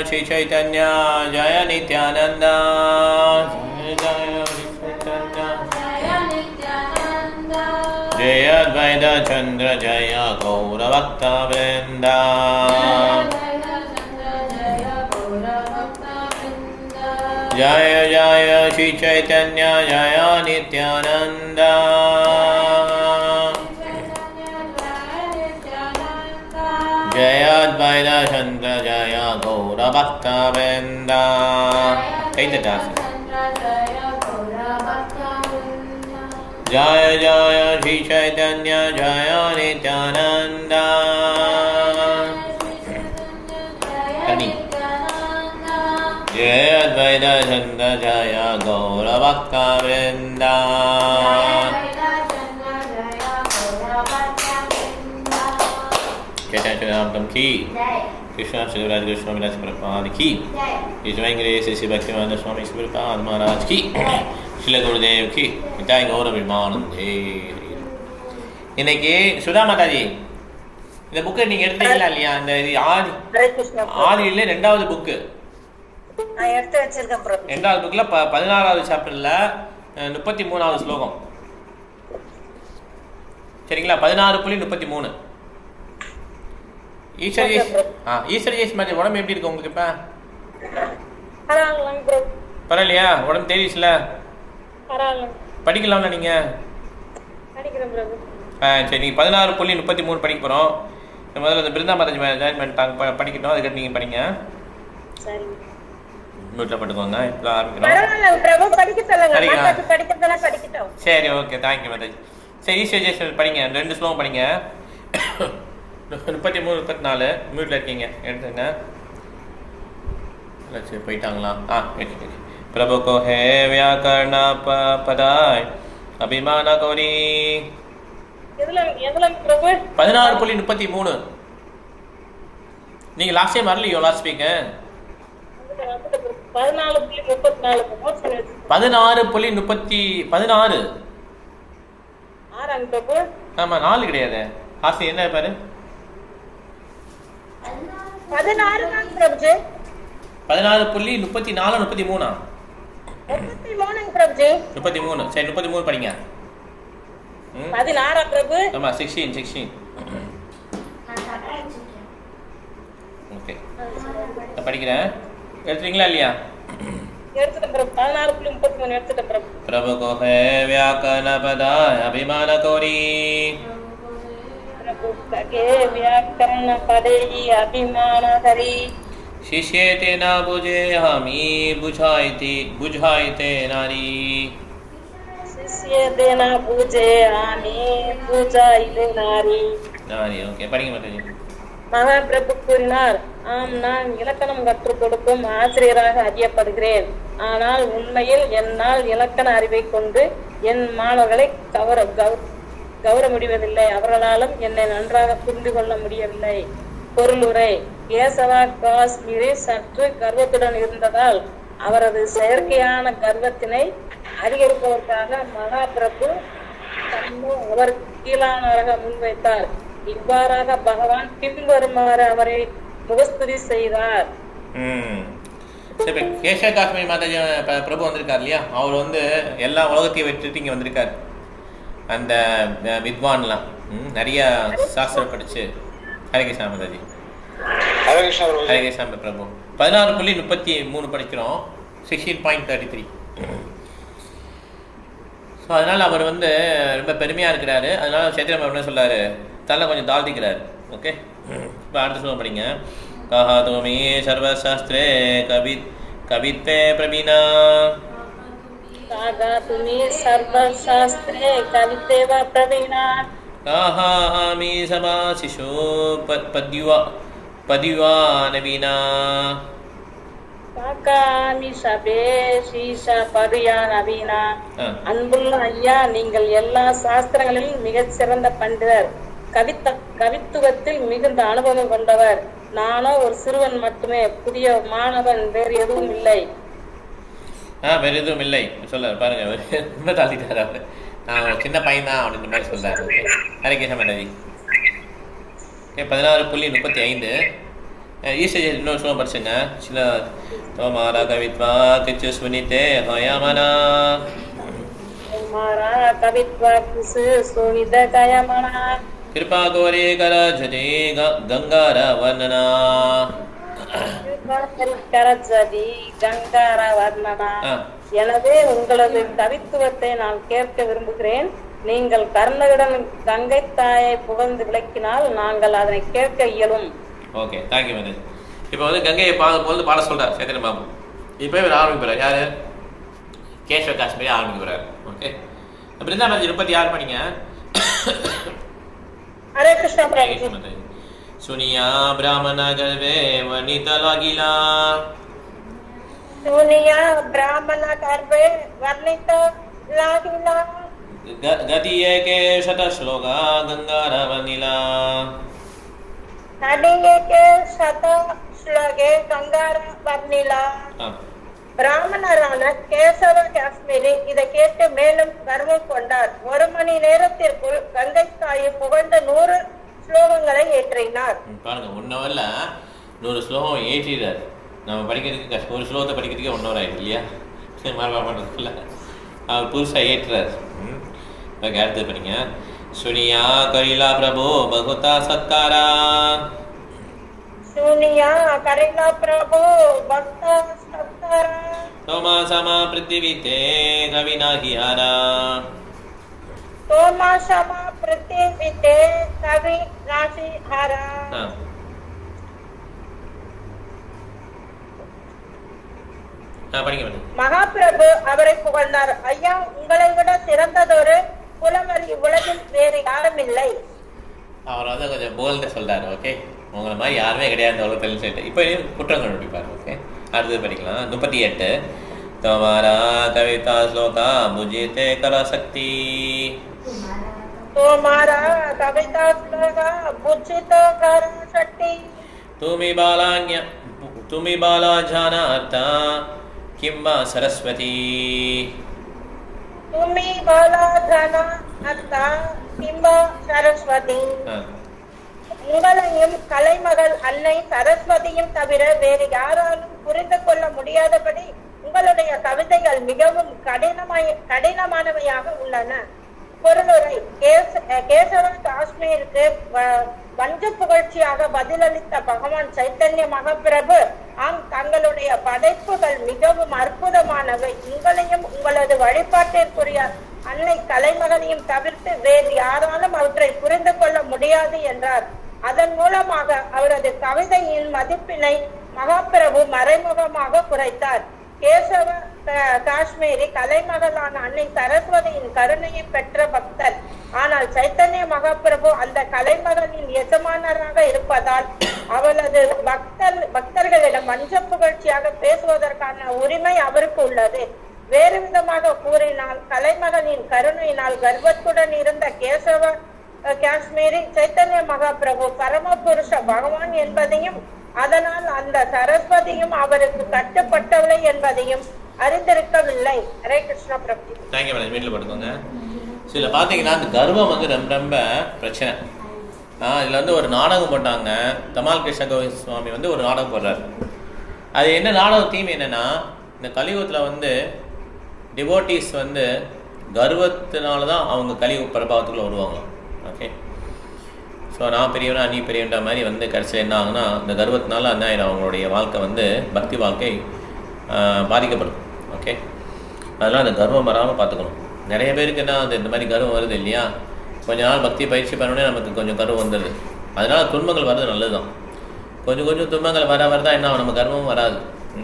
Shri Chaitanya Jaya Nityananda Jaya Shri Chaitanya Jaya Advaita Chandra Jaya Gaura Bhakta Vrinda Jaya Jaya Shri Chaitanya Jaya Nityananda Jaya Advaita Chandra Jaya Gaura Bhakta Vrinda. Jaya Jaya Shri Chaitanya Jaya Nityananda Jaya Advaita Chandra Jaya Gaura Bhakta Vrinda. Chaitanya की कृष्ण शिवराज गोस्वामी राज प्रपाद की श्री भक्तिवेदांत स्वामी प्रपाद महाराज की श्रील गुरुदेव की मिताई गौर विमानंदे. இன்னைக்கு சுதா மாதாஜி இந்த புக்கை நீங்க எடுத்தீங்களா இல்லையா? அந்த ஆதியில ரெண்டாவது புக்கு எடுத்து வச்சிருக்கேன். ரெண்டாவது புக்ல 16வது சாப்டர்ல 33வது ஸ்லோகம். சரிங்களா? 16.33. ஈஸ்வரஜேஷ் மாதிரி உடம்பு எப்படி இருக்கு உங்களுக்கு? இப்ப பரவாயில்லையா? உடம்பு தெரியுச்சுல? படிக்கலாம்ல நீங்க? சரி, நீங்க 16.33 படிக்க போறோம். முதல்ல இந்த பிருந்தா மாதாஜி ஜாயின் பண்ணிட்டாங்க, படிக்கட்டும். அதுக்கடுத்து நீங்க படிங்க. மியூட்ல பட்டுக்கோங்க. இப்போ ஆரம்பிக்கிறோம். சரி, ஓகே, தேங்க்யூ மாதாஜி. சரி, ஈஸ்வரஜேஷ் படிங்க. 2 ஸ்லோகம் படிங்க. 33 34 மியூட்ல இருக்கீங்க, எடுத்துங்க. சரி, போயிட்டாங்களா? प्रभु को है व्याकरण पदाय अभिमान कोरी 16.33. நீங்க லாஸ்ட் டைம் வரலையோ? Last week 16.16. ஆமா, 4 கிடையாது. ஆசி என்ன பாரு, 16.34 33. 33. சரி, 33 படிங்க. 16 பிரபு. ஆமா, 16. ஓகே, நான் படிக்கிறேன். எடுத்துறீங்களா இல்லையா? எடுத்துட்டேன் பிரபு. 16.33 எடுத்துட்டேன் பிரபு. प्रभु को है व्याकरण पदाय अभिमान कोरी प्रभु के व्याकरण पदे अभिमान करी शिष्य ते न बुझे हमी बुझाइते नारी. शिष्य ते न बुझे हमी बुझाइते नारी. ஓகே, படிங்க மாதாஜி. மகாபிரபு கூறினார், ஆம், நான் இலக்கணம் கற்றுக் கொடுக்கும் ஆசிரியராக அறியப்படுகிறேன். ஆனால் உண்மையில் என்னால் இலக்கண அறிவை கொண்டு என் மாணவர்களை கவர முடிவதில்லை. அவர்களாலும் என்னை நன்றாக புரிந்து கொள்ள முடியவில்லை. பொருளுரை: கேசவா காஷ்மீரி சற்று கர்வத்துடன் இருந்ததால் அவரது செயற்கையான கர்வத்தினை அதிகரிப்பதற்காக மகாபிரபு தன்னை அவர் கீழானவராக முன்வைத்தார். இவ்வாறாக பகவான் பின்வருமாறு அவரை முகஸ்துதி செய்தார். கேசவ காஷ்மீர் மாதாஜி பிரபு வந்திருக்கார் இல்லையா? அவர் வந்து எல்லா உலகத்தையும் விட்டுட்டு இங்கே வந்திருக்கார். அந்த வித்வான்லாம் நிறைய சாஸ்திரம் படிச்சு. ஹரே கிருஷ்ணா மாதாஜி. ஹரே கிருஷ்ணா பிரபு. 16.33 படிக்கிறோம். 16.33. ஸோ அதனால அவர் வந்து ரொம்ப பெருமையா இருக்கிறாரு. அதனால சைத்திரம் என்ன சொல்றாரு, தலை கொஞ்சம் தாழ்த்திக்கிறாரு. ஓகே, இப்போ அடுத்த சொல்ல படிங்க. கஹா துமி சர்வசாஸ்திரே கவித்வே பிரவீணா. கஹா துமி சர்வசாஸ்திரே கவித்வே பிரவீணா. கஹா அமி சமாசிஷோ பத்யுவா நவீனா. அன்புள்ள ஐயா, நீங்கள் எல்லா சாஸ்திரங்களிலும் மிகச் சிறந்த பண்டிதர். கவித்துவத்தில் மிகுந்த அனுபவம் கொண்டவர். நானோ ஒரு சிறுவன் மட்டுமே, புதிய மாணவன், வேறு எதுவும் இல்லை. வேற எதுவும் இல்லை சொல்றாரு பாருங்க. ரொம்ப தாழ்த்திட்டாரு அவரு. நான் சின்ன பையன் தான் அப்படின்ற மாதிரி சொல்றாரு. ஹரே கிருஷ்ண மாதாஜி. 16.35 ஈஸி இன்னொரு ஸ்லோகம் படிச்சுங்க. சில தோமாரா கவித்வா கிச்சு சுனிதே ஹயமனா தோமாரா கவித்வா கிச்சு சுனிதே ஹயமனா கிருபா கோரி கர ஜதி கங்கார வர்ணனா எனவே உங்களது கவித்துவத்தை நான் கேட்க விரும்புகிறேன். நீங்கள் கர்ணகுடன் கங்கை தாயை புகழ்ந்து விளக்கினால் நாங்கள் அதனை கேட்க இயலும். Okay, thank you madam. இப்போ வந்து கங்கையை போது பாட சொல்றார் சைத்தன்ய பாபு. இப்போ இவர் ஆரம்பிக்கிறார். யாரு? கேசவ காஷ்மீரி ஆரம்பிக்கிறார். ஓகே, பிருந்தாவன் 26 படிங்க. ஹரே கிருஷ்ணா பிரபு. सुनिया ब्राह्मण गर्वे वनिता लागिला सुनिया ब्राह्मण गर्वे वनिता लागिला गदिये के शत श्लोका गंगारा वनिला गदिये के शत श्लोके गंगारा वनिला. பிராமணரான கேசவ காஷ்மீரி இதை கேட்டு மேலும் கர்வம் கொண்டார். 1 மணி நேரத்திற்குள் கங்கை தாயை புகழ்ந்த 100 ஸ்லோகங்களை ஏற்றினார். பாருங்க, 1 ஹவர்ல 100 ஸ்லோகம் ஏற்றிறார். நம்ம படிக்கிறதுக்கு ஒரு ஸ்லோகத்தை படிக்கிறதுக்கே 1 ஹவர் ஆயிடுது இல்லையா? மாறுபாடுல அவர் புதுசா ஏற்றுறார். அடுத்து படிங்க. சுனியா கரிலா பிரபு பகுதா சத்காரா सुनिया करेगा प्रभु भक्त सत्कारा तोमा समा पृथ्वी ते कविना हिहारा तोमा समा पृथ्वी ते कवि राशि हारा. மகாபிரபு அவரை புகழ்ந்தார். ஐயா, உங்களை விட சிறந்ததொரு புலவரி உலகில் வேறு யாரும் இல்லை. அவர் வந்து கொஞ்சம் போல்ட சொல்றாரு. ஓகே, உங்களை மாதிரி யாருமே கிடையாது உலகத்தில் சொல்லிட்டு இப்போ குற்றம் கண்டுபிடிப்பார். ஓகே, அடுத்தது படிக்கலாம். 38 தோமாரா கவிதா ஸ்லோகா புஜிதே கராசக்தி தோமாரா கவிதா ஸ்லோகா புஜிதே கராசக்தி तुमी बाला जानाता किंबा सरस्वती तुमी बाला जानाता किंबा सरस्वती. உங்களையும் கலைமகள் அன்னை சரஸ்வதியும் தவிர வேறு யாராலும் புரிந்து கொள்ள முடியாதபடி உங்களுடைய கவிதைகள் மிகவும் கடினமானவையாக உள்ளன. பொருளுரை. கேசவ காஷ்மீருக்கு வஞ்ச புகழ்ச்சியாக பதிலளித்த பகவான் சைத்தன்ய மகாபிரபு, ஆம், தங்களுடைய படைப்புகள் மிகவும் அற்புதமானவை. உங்களையும் உங்களது வழிபாட்டிற்குரிய அன்னை கலைமகனையும் தவிர்த்து வேறு யாராலும் அவற்றை புரிந்து கொள்ள முடியாது என்றார். அதன் மூலமாக அவரது கவிதையின் மதிப்பினை மகாபிரபு மறைமுகமாக குறைத்தார். கேசவ காஷ்மீரி கலைமகளான அன்னை சரஸ்வதியின் கருணையை பெற்ற பக்தர். ஆனால் சைத்தன்ய மகாபிரபு அந்த கலைமகளின் எஜமானராக இருப்பதால் அவளது பக்தர்களிடம் வஞ்ச புகழ்ச்சியாக பேசுவதற்கான உரிமை அவருக்கு உள்ளது. வேறு விதமாக கூறினால், கலைமகனின் கருணையினால் கர்வத்துடன் இருந்த கேசவ காஷ்மீரி சைத்தன்ய மகாபிரபு பரமபுருஷ பகவான் என்பதையும் அதனால் அந்த சரஸ்வதியும் அவருக்கு கட்டுப்பட்டவளை என்பதையும் அறிந்திருக்கவில்லை. ஹரே கிருஷ்ணா பிரபு. Thank you madam. வீட்டில் படுத்துங்க. சில பார்த்தீங்கன்னா அந்த கர்வம் வந்து ரொம்ப ரொம்ப பிரச்சனை. இதில் வந்து ஒரு நாடகம் போட்டாங்க. தமால் கிருஷ்ண கோவிந்த் சுவாமி வந்து ஒரு நாடகம் போடுறாரு. அது என்ன நாடகம் தீம் என்னன்னா, இந்த கலியுகத்தில் வந்து டிவோட்டீஸ் வந்து கர்வத்தினால தான் அவங்க கலியுக பிரபாவத்துக்குள்ள வருவாங்க. ஓகே, ஸோ நான் பெரியவனா நீ பெரியவன்ற மாதிரி வந்து கடைசியில் என்ன ஆகுனா, இந்த கர்வத்தினால என்ன ஆகிடும், அவங்களுடைய வாழ்க்கை வந்து பக்தி வாழ்க்கை பாதிக்கப்படும். ஓகே, அதெல்லாம் அந்த கர்வம் வராமல் பார்த்துக்கணும். நிறைய பேருக்கு என்ன அது இந்த மாதிரி கர்வம் வருது இல்லையா? கொஞ்ச நாள் பக்தி பயிற்சி பண்ணோடனே நமக்கு கொஞ்சம் கர்வம் வந்துடுது. அதனால் துன்பங்கள் வர்றது நல்லது தான். கொஞ்சம் கொஞ்சம் துன்பங்கள் வரதான் என்ன ஆகும், நம்ம கர்வமும் வராது.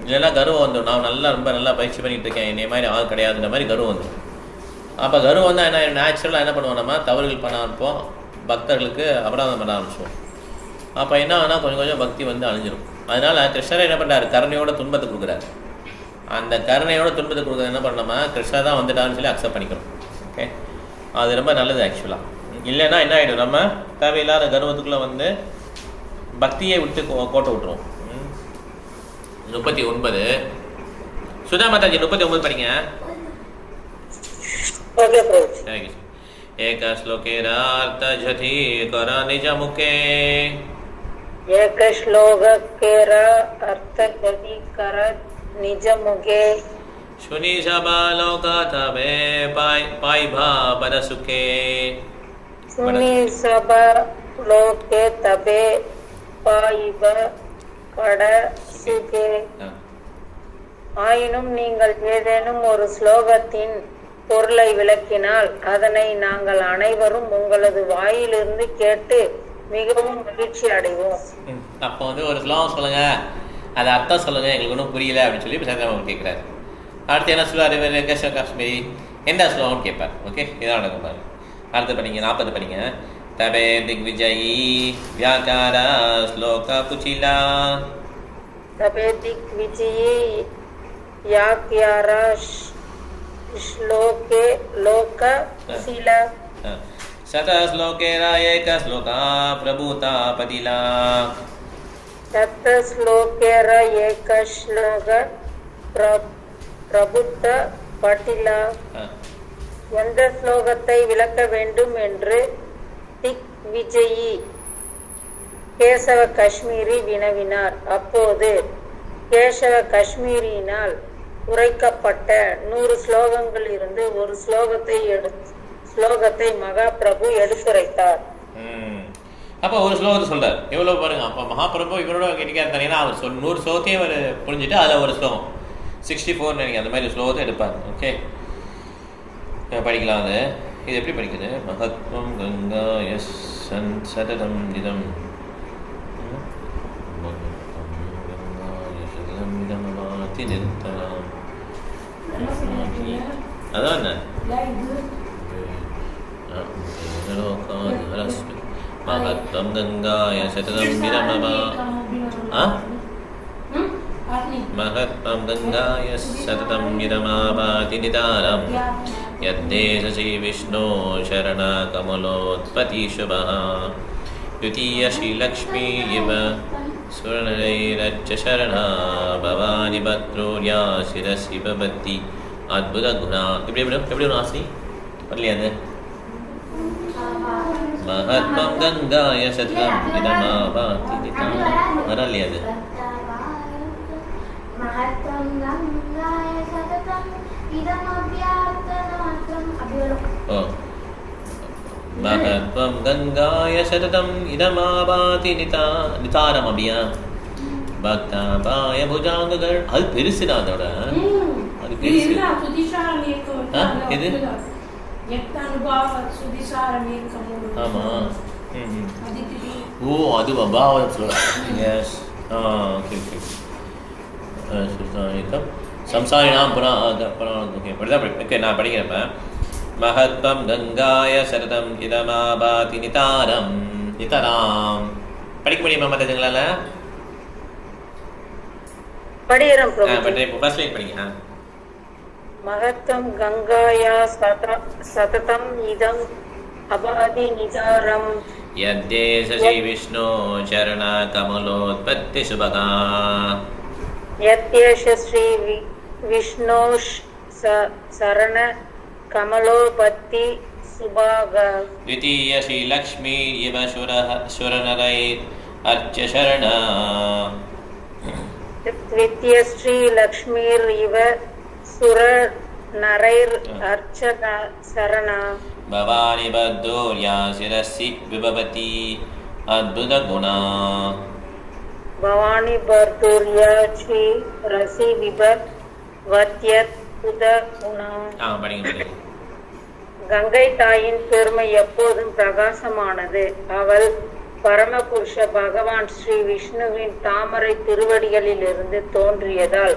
இல்லைன்னா கர்வம் வந்துடும். நான் ரொம்ப நல்லா பயிற்சி பண்ணிகிட்டு இருக்கேன், என்னை மாதிரி ஆள் கிடையாதுன்ற மாதிரி கர்வம் வந்துடும். அப்போ கர்வம் வந்தால் என்ன, நேச்சுரலாக என்ன பண்ணுவோம், நம்ம தவறுகள் பண்ண ஆரம்பிப்போம், பக்தர்களுக்கு அபராதம் பண்ண ஆரம்பிச்சுவோம். அப்போ என்ன ஆனால் கொஞ்சம் கொஞ்சம் பக்தி வந்து அழிஞ்சிடும். அதனால் கிருஷ்ணர் என்ன பண்ணுறாரு, கருணையோட துன்பத்தை கொடுக்குறாரு. அந்த கருணையோட துன்பத்தை கொடுக்குறது என்ன பண்ணோமா, கிருஷ்ணர் தான் வந்துட்டான்னு சொல்லி அக்செப்ட் பண்ணிக்கணும். ஓகே, அது ரொம்ப நல்லது ஆக்சுவலாக. இல்லைன்னா என்ன ஆகிடும், நம்ம தேவையில்லாத கர்வத்துக்குள்ளே வந்து பக்தியை விட்டு கோட்டை விட்டுருவோம். 39 சுதா மாதாஜி 39 படிங்க. एक श्लोकेरार्थ झथि कर निज मुखे एक श्लोक केरा अर्थ गति कर निज मुगे सुनी सबलोक तबे पाई भा पद सुखे सुनी सबलोक तबे पाई भा पद सुखे ஆயினும் நீங்கள் ஏதேனும் ஒரு ஸ்லோகத்தின் பொருளை விளக்கினால் அதனை நாங்கள் அனைவரும் உங்களது வாயிலிருந்து கேட்டு மிகவும் மகிழ்ச்சி அடைவோம். அப்போ வந்து ஒரு ஸ்லோகம் சொல்லுங்க, அது அர்த்தம் சொல்லுங்க, எங்களுக்கு ஒன்றும் புரியல அப்படின்னு சொல்லி சந்திரபாபு கேட்குறாரு. அடுத்து என்ன சொல்லுவார்? கேசவ காஷ்மீரி எந்த ஸ்லோகம்னு கேட்பார். ஓகே, இதான் நடக்கும் பாரு. அடுத்து படிங்க, 40 படிங்க. தபே திக்விஜயி வியாகார ஸ்லோக புச்சிலா தபே திக்விஜயி யாக்யாரா श्लोके लोक शिला शत श्लोकेरा एक श्लोका प्रभूता पदिला शत श्लोकेरा एक श्लोक प्रभूत पटिला எந்த ஸ்லோகத்தை விளக்க வேண்டும் என்று திக் விஜயி கேசவ காஷ்மீரி வினவினார். அப்போது கேசவ காஷ்மீரியினால் உரைக்கப்பட்ட 100 ஸ்லோகங்கள் இருந்து ஒரு ஸ்லோகத்தை மகாபிரபு எடுத்துரைத்தார். அப்ப ஒரு ஸ்லோகத்தை சொல்றார். எவ்வளவு பாருங்க, அப்ப மகாபிரபு இவரோட கெட்டிக்காரு தனியா. அவர் 100 ஸ்லோகத்தையும் அவர் புரிஞ்சுட்டு அதுல ஒரு ஸ்லோகம் 64 நினைக்க அந்த மாதிரி ஸ்லோகத்தை எடுப்பார். ஓகே, படிக்கலாம். அது இது எப்படி படிக்குது? மகத்வம் கங்கா எஸ் சததம் இதம் அதான் மகத்வம் கங்காய சததம் விரமமா महत्त्वं गङ्गाय सततं विरमापाति निदानं यद्देशसि विष्णो शरणकमलोत्पत्ति शुभः द्वितीय श्रीलक्ष्मी इव स्वर्णैरच्च शरणा भवानि भद्रोर्या शिरसि भवति अद्भुतगुणा. எப்படி ஒரு ஆசி வரலையாது? महत्त्वं गङ्गाय सततं विरमापाति निदानं வரலையாது? महत्त्वं गङ्गाय सततं इदमभ्यार्थनात्रम् अभिवलो. महत्त्वं गङ्गाय सततं इदमावाति नितारमभिया भक्तापाय भुजाङ्गगण. அது பெருசுடா, அதோட அது பெருசு. இது ஆமா. ஓ, அது அபாவம் சொல்றாங்க. எஸ். Okay okay. संसारिणाम நான் படிக்கிறேன். महत्त्वं गङ्गाय सततं इदमाभाति नितारं नितरां. படிக்க முடியுமா மத்தவங்களால? படிக்கிறேன் பிரபு. ஃபர்ஸ்ட் லைன் படிங்க. महत्त्वं गङ्गाया सततं इदम् अभाति नितारं यद्देशसि विष्णो चरणा कमलोत्पत्ति शुभगा यत्येष श्री विष्णो शरण कमलोपत्ति सुभाग. द्वितीय श्री लक्ष्मी इव सुरनरै अर्च शरणा. द्वितीय श्री लक्ष्मीर इव सुरनरैर अर्च शरणा भवानि भद्रोर्या शिरसि विभवति अद्भुत गुणा. भवानी बर्दुर्या श्री रसी विभव வத்யத்புத குணம். கங்கை தாயின் பெருமை எப்போதும் பிரகாசமானது. அவள் பரமபுருஷ பகவான் ஸ்ரீ விஷ்ணுவின் தாமரை திருவடிகளில் இருந்து தோன்றியதால்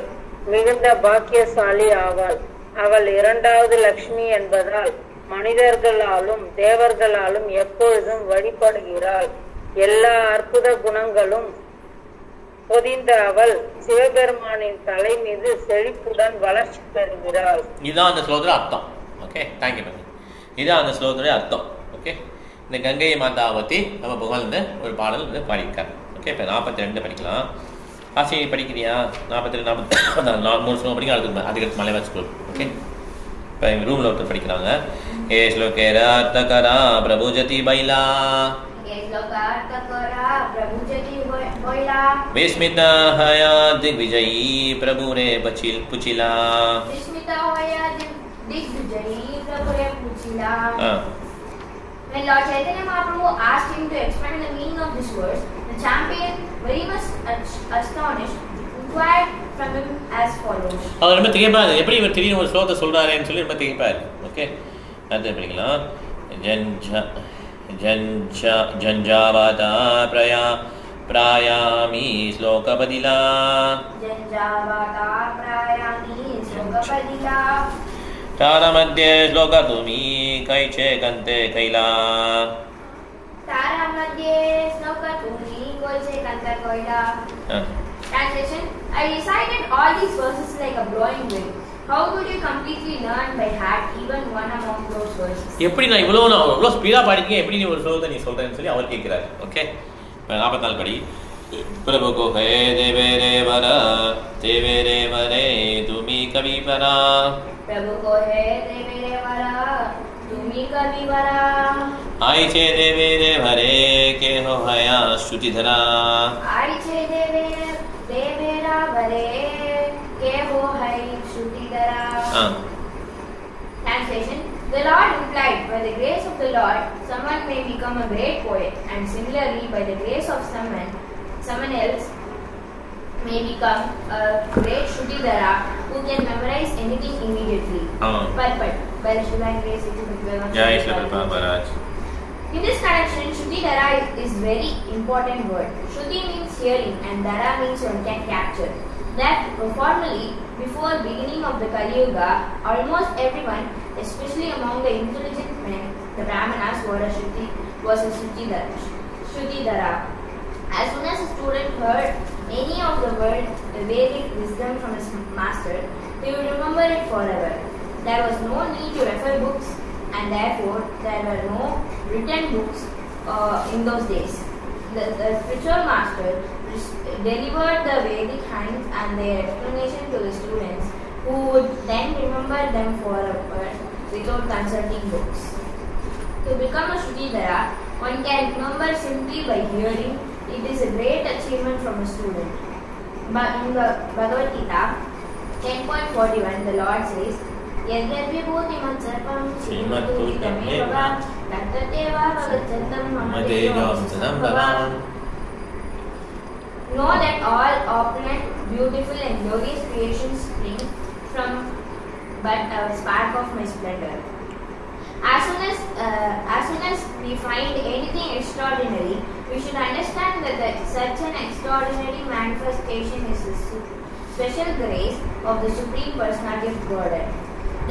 மிகுந்த பாக்கியசாலி ஆவாள். அவள் 2வது லட்சுமி என்பதால் மனிதர்களாலும் தேவர்களாலும் எப்பொழுதும் வழிபடுகிறாள். எல்லா அற்புத குணங்களும் பொதிந்த அவள் சிவபெருமானின் தலை மீது செழிப்புடன் வளர்ச்சி பெறுகிறாள். இதுதான் அந்த ஸ்லோகத்தோட அர்த்தம். Okay, thank you ma'am. இதுதான் அந்த ஸ்லோகத்தோட அர்த்தம். ஓகே, இந்த கங்கை மாதாவை பற்றி நம்ம புகழ்ந்து ஒரு பாடல் வந்து பாடியிருக்கார். ஓகே, இப்போ 42 படிக்கலாம். ஆசி படிக்கிறியா? 42 3 ஸ்லோகம் படிக்க அதுக்கு மலைவாசி ஸ்கூல். ஓகே, இப்போ எங்கள் ரூமில் ஒருத்தர் படிக்கிறாங்க. ஏ ஸ்லோகேரா தகரா பிரபுஜதி பைலா. विस्मिता हया दिग्विजयी प्रभु ने पुचिला. When Lord Chaitanya Mahaprabhu asked him to explain the meaning of this verse, the champion, very much astonished, inquired from him as follows. அவர் ரொம்ப திகைப்பாரு, எப்படி இவர் திடீர்னு ஒரு ஸ்லோகத்தை சொல்றாருன்னு சொல்லி ரொம்ப திகைப்பாரு. ஓகே, அடுத்து படிக்கலாம். ஜஞ்சாவாதா பிராயாமி ஸ்லோகபதிலா. ஜஞ்சாவாதா பிராயாமி ஸ்லோகபதிலா. तारामध्ये श्लोकतुमी कैचे कंते कैला. तारामध्ये श्लोकतुमी कैचे कंते कैला. Translation: I recited all these verses like a blowing wind. How could you completely learn by heart even one among those verses? எப்படி நான் இவ்வளவு ஸ்பீடா பாடிக்கேன், எப்படி நீ ஒரு ஸ்லோகத்தை நீ சொல்றேன்னு சொல்லி அவர் கேட்கிறார். ஓகே, 44 படி. प्रभु को है देवे रे वरा देवे रे वरे तुमी कवि वरा. प्रभु को है देवे रे वरा तुमी कवि वरा. आई छे देवे रे वरे के हो हया श्रुतिधरा. आई छे देवे रा वरे के हो है श्रुतिधरा. Translation: The Lord replied, by the grace of the Lord, someone may become a great poet, and similarly, by the grace of someone else may become a great Shrutidhara who can memorize anything immediately. But by the divine grace, it is Maharaj. In this connection, Shrutidhara is very important word. Shruti means hearing, and Dhara means one can capture. That formally, before beginning of the Kali Yuga, almost everyone, especially among the intelligent men, the Brahmanas, was a Shrutidhara. As soon as a student heard any of the Vedic wisdom from his master, he would remember it forever. There was no need to refer books, and therefore there were no written books in those days. The spiritual master delivered the Vedic hymns and their explanation to the students, who would then remember them forever without consulting books. To become a Shrutidhara, one can remember simply by hearing. It is a great achievement from a student. But in the Bhagavad Gita 10.41, the Lord says, Yadhyabhibhutimam sarvam srimatuditameva tattateva vagachantam mamadevam bhavan. Know that all opulent, beautiful and glorious creations spring from but a spark of my splendor. As soon as we find anything extraordinary, we should understand that such an extraordinary manifestation is the special grace of the Supreme Personality of Godhead.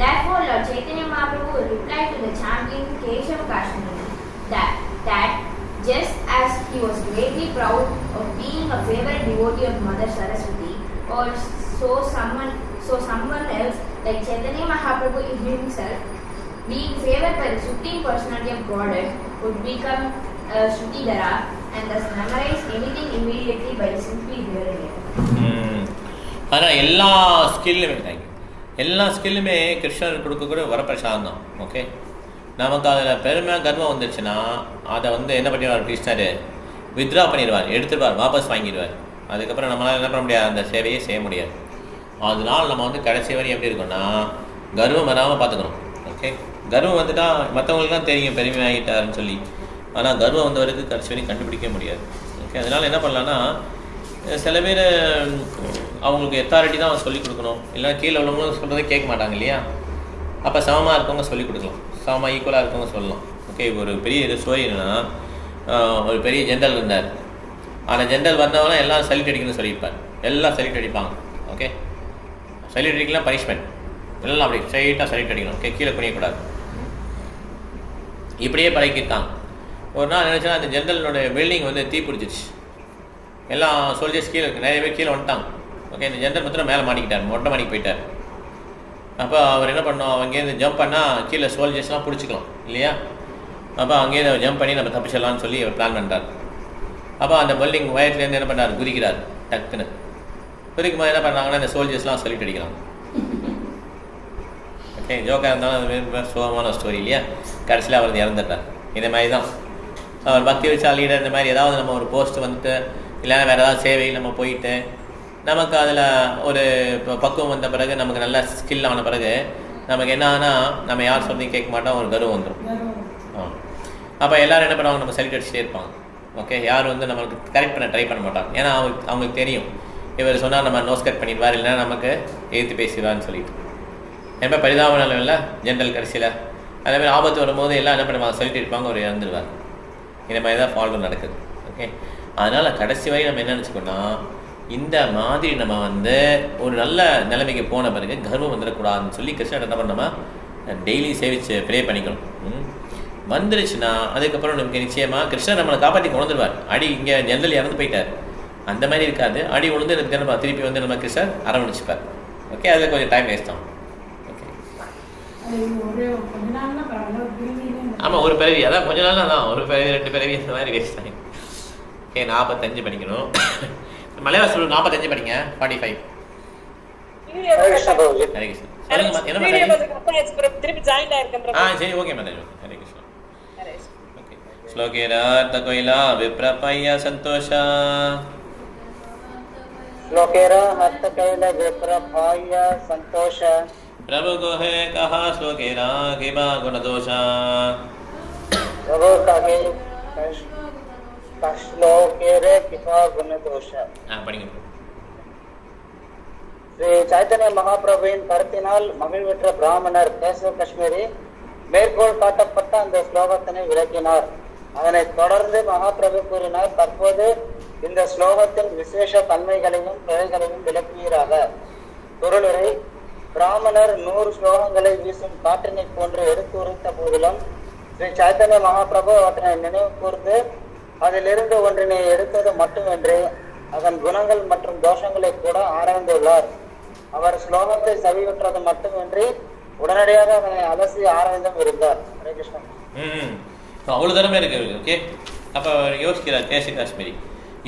Therefore, Lord Chaitanya Mahaprabhu replied to the champion Keshava Kashmiri that just as he was greatly proud of being a favorite devotee of Mother Saraswati, or so someone else like Chaitanya Mahaprabhu himself, being favored by the Supreme Personality of Godhead, would become a Shrutidhara and thus memorize anything immediately by simply hearing it. ஆனால் எல்லா ஸ்கில்லுமே கிருஷ்ணர் கொடுக்கக்கூட வரப்பிரசாதம் தான். Okay, நமக்கு அதில் பெருமை கர்வம் வந்துடுச்சுன்னா அதை என்ன பண்ணிடுவார் கிருஷ்ணர்? வித்ரா பண்ணிடுவார், எடுத்துடுவார், வாபஸ் வாங்கிடுவார். அதுக்கப்புறம் நம்மளால் என்ன பண்ண முடியாது, அந்த சேவையை செய்ய முடியாது. அதனால் நம்ம கடைசி வரை எப்படி இருக்கோம்னா கர்வம் வராமல் பார்த்துக்கணும். ஓகே, கர்வம் வந்துட்டால் மற்றவங்களுக்கு தான் தெரியும் பெருமை ஆகிட்டாருன்னு சொல்லி. ஆனால் கர்வம் வந்தவருக்கு கடைசி வரைக்கும் கண்டுபிடிக்க முடியாது. ஓகே, அதனால் என்ன பண்ணலான்னா சில பேர் அவங்களுக்கு எத்தாரிட்டி தான் சொல்லிக் கொடுக்கணும், இல்லைன்னா கீழே உள்ளவங்களும் சொல்கிறதே கேட்க மாட்டாங்க இல்லையா? அப்போ சமமாக இருக்கவங்க சொல்லிக் கொடுக்கலாம், சமமாக ஈக்குவலாக இருக்கவங்க சொல்லலாம். ஓகே, ஒரு பெரிய ஸ்டோரி என்னென்னா, ஒரு பெரிய ஜென்ரல் இருந்தார். ஆனால் ஜென்ரல் வந்தவங்க எல்லாம் சல்யூட் அடிக்கணும்னு சொல்லியிருப்பார். எல்லாம் சல்யூட் அடிப்பாங்க. ஓகே, சல்யூட் அடிக்கலாம் பனிஷ்மெண்ட், எல்லாம் அப்படி ஸ்ட்ரைட்டாக சல்யூட் அடிக்கணும். ஓகே, கீழே குனியக்கூடாது. இப்படியே பழகிட்டாங்க. ஒரு நாள் நினச்சா அந்த ஜென்ரலோட பில்டிங் தீ பிடிச்சிச்சு. எல்லாம் சோல்ஜர்ஸ் கீழே நிறைய பேர் கீழே வந்துட்டாங்க. ஓகே, இந்த ஜென்ரல் மாத்திரம் மேலே மாட்டிக்கிட்டார், மொட்டை மாடிக்கு போயிட்டார். அப்போ அவர் என்ன பண்ணோம், அங்கேருந்து ஜம்ப் பண்ணால் கீழே சோல்ஜர்ஸ்லாம் பிடிச்சிக்கலாம் இல்லையா? அப்போ அங்கேருந்து ஜம்ப் பண்ணி நம்ம தப்பிச்சிடலான்னு சொல்லி அவர் பிளான் பண்ணுறார். அப்போ அந்த பில்டிங் வயத்துலேருந்து என்ன பண்ணுறாரு, குதிக்கிறார். டக்குன்னு குதிக்கும்போது என்ன பண்ணுறாங்கன்னா இந்த சோல்ஜர்ஸ்லாம் சொல்லிட்டு அடிக்கிறாங்க. ஓகே, ஜோக்காக இருந்தாலும் அது சோகமான ஸ்டோரி இல்லையா? கடைசியில் அவர் இறந்துட்டார். இதே மாதிரி தான் ஒரு பக்தி விசா லீடர் இந்த மாதிரி ஏதாவது நம்ம ஒரு போஸ்ட் வந்துட்டு இல்லைன்னா வேறு ஏதாவது சேவை நம்ம போயிட்டு நமக்கு அதில் ஒரு பக்குவம் வந்த பிறகு நமக்கு நல்ல ஸ்கில் ஆன பிறகு நமக்கு என்ன ஆனால் நம்ம யார் சொல்றதையும் கேட்க மாட்டோம், ஒரு கர்வம் வந்துடும். அப்போ எல்லோரும் என்ன பண்ணுவாங்க, நம்ம செலக்ட் அடிச்சுட்டே இருப்பாங்க. ஓகே, யார் வந்து நம்மளுக்கு கரெக்ட் பண்ண ட்ரை பண்ண மாட்டாங்க. ஏன்னா அவங்களுக்கு தெரியும் இவர் சொன்னால் நம்ம நோஸ் கட் பண்ணிடுவார், இல்லைன்னா நமக்கு எதிர்த்து பேசிடுவான்னு சொல்லிட்டு. ரொம்ப பரிதாப நிலையில் ஜென்ரல் கடைசியில் அதே மாதிரி ஆபத்து வரும்போது எல்லாம் என்ன பண்ணுவாங்க, சொல்லிட்டு இருப்பாங்க, ஒரு இறந்துடுவார். இந்த மாதிரி தான் ஃபால்ட் நடக்குது. ஓகே, அதனால் கடைசி வரை நம்ம என்ன நினச்சிக்கோன்னா, இந்த மாதிரி நம்ம வந்து ஒரு நல்ல நிலைமைக்கு போன பிறகு கர்வம் வந்துடக்கூடாதுன்னு சொல்லி கிருஷ்ணன் என்ன பண்ணோமா, டெய்லி சேவிச்சு ப்ரே பண்ணிக்கணும். வந்துருச்சுன்னா அதுக்கப்புறம் நமக்கு நிச்சயமாக கிருஷ்ணன் நம்மளை காப்பாற்றி கொண்டுருவார். அடி இங்கே ஜெனரல் இறந்து போயிட்டார், அந்த மாதிரி இருக்காது. அடி விழுந்து நம்ம திருப்பி வந்து நம்ம கிருஷ்ணன் அரவணைச்சிப்பார். ஓகே, அதில் கொஞ்சம் டைம் வேஸ்ட் ஆகும். ஓகே, ஆமாம், ஒரு பிறவி அதான் கொஞ்ச நாள் தான், ஒரு பிறவி 2 பிறவி இந்த மாதிரி வேஸ்ட் ஆகும். ஓகே, 45 படிக்கணும். மலையாள சொல்லு 45 படிங்க. 45. ஹரே கிருஷ்ணா. சொல்லுங்க, என்ன மேடம்? திருப்பி ஜாயின் ஆயிருக்கேன். சரி, okay madam. Hare Krishna. Okay, ஸ்லோகேரார்த்த கோயிலா விப்ரபய சந்தோஷ. श्लोकेरार्थ कैल विप्रभाय संतोष प्रभु को है कहा श्लोकेरा किबा गुण दोषा. प्रभु कहे श्लोकेरे किबा गुण दोष. படிங்க. ஸ்ரீ சைத்தன்ய மகாபிரபுவின் கருத்தினால் மகிழ்வுற்ற பிராமணர் கேசவ காஷ்மீரி மேற்கோள் காட்டப்பட்ட அந்த ஸ்லோகத்தினை விளக்கினார். அதனைத் தொடர்ந்து மகாபிரபு கூறினார், தற்போது இந்த ஸ்லோகத்தின் விசேஷ தன்மைகளையும் பிழைகளையும் விளக்குவீராக. பொருளுரை: பிராமணர் 100 ஸ்லோகங்களை வீசும் காற்றினை போன்று எடுத்து உரைத்த போதிலும் ஸ்ரீ சைத்தன்ய மகாபிரபு அவற்றை நினைவு கூர்ந்து அதிலிருந்து ஒன்றினை எடுத்தது மட்டுமின்றி அதன் குணங்கள் மற்றும் தோஷங்களை கூட ஆராய்ந்துள்ளார். அவர் ஸ்லோகத்தை செவியுற்றது மட்டுமின்றி உடனடியாக அதனை அலசி ஆராய்ந்தும் இருந்தார். ஹரே கிருஷ்ணா. அவ்வளோ தரமே இருக்கு. ஓகே, அப்போ யோசிக்கிறார் கேசவ காஷ்மீரி,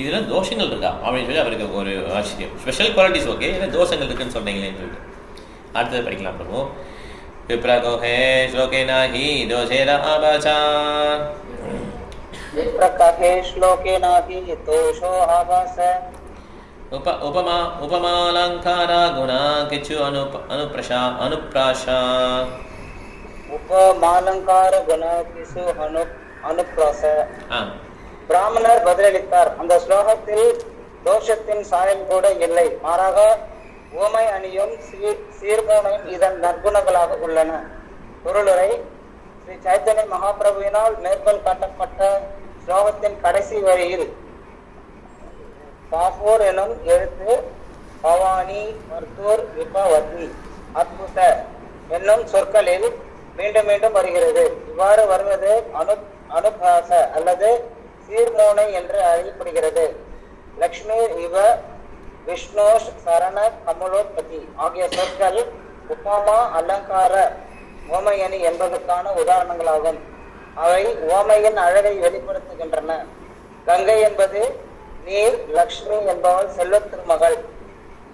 இதில் தோஷங்கள் இருக்கா அப்படின்னு சொல்லி அவருக்கு ஒரு ஆச்சரியம். ஸ்பெஷல் குவாலிட்டிஸ் ஓகே, இதில் தோஷங்கள் இருக்குன்னு சொன்னீங்களேன்னு சொல்லிட்டு அடுத்தது படிக்கலாம். பிரபு விப்ரகோஹே ஸ்லோகேனா ஹி தோஷேர ஆபாசா. விப்ரகோஹே ஸ்லோகேனா ஹி தோஷோ ஆபாச. उपमालंकारा गुणा किचु अनुप्राशा. उपमालंकार गुण किसु अनुप्रास. பிராமணர் பதிலளித்தார், அந்த ஸ்லோகத்தில் தோஷத்தின் சாயம் கூட இல்லை, மாறாக உவமை அணியும் சீர்மோனையும் இதன் நற்குணங்களாக உள்ளன. பொருளுரை: ஸ்ரீ சைத்தன்ய மகாபிரபுவினால் மேற்கோள் காட்டப்பட்ட ஸ்லோகத்தின் கடைசி வரியில் பாபோர் எனும் எழுத்து பவானி மருத்தூர் விபவதி அத்புத என்னும் சொற்களில் மீண்டும் மீண்டும் வருகிறது. இவ்வாறு வருவது அனுபாச அல்லது சீர்மோனை என்று அறியப்படுகிறது. லக்ஷ்மி இவ விஷ்ணோஷ் சரண கமலோத்பதி ஆகிய சொற்கள் உபமா அலங்கார ஓமையணி என்பதற்கான உதாரணங்களாகும். அவை ஓமையின் அழகை வெளிப்படுத்துகின்றன. கங்கை என்பது நீர், லக்ஷ்மி என்பவள் செல்வத்தின் மகள்.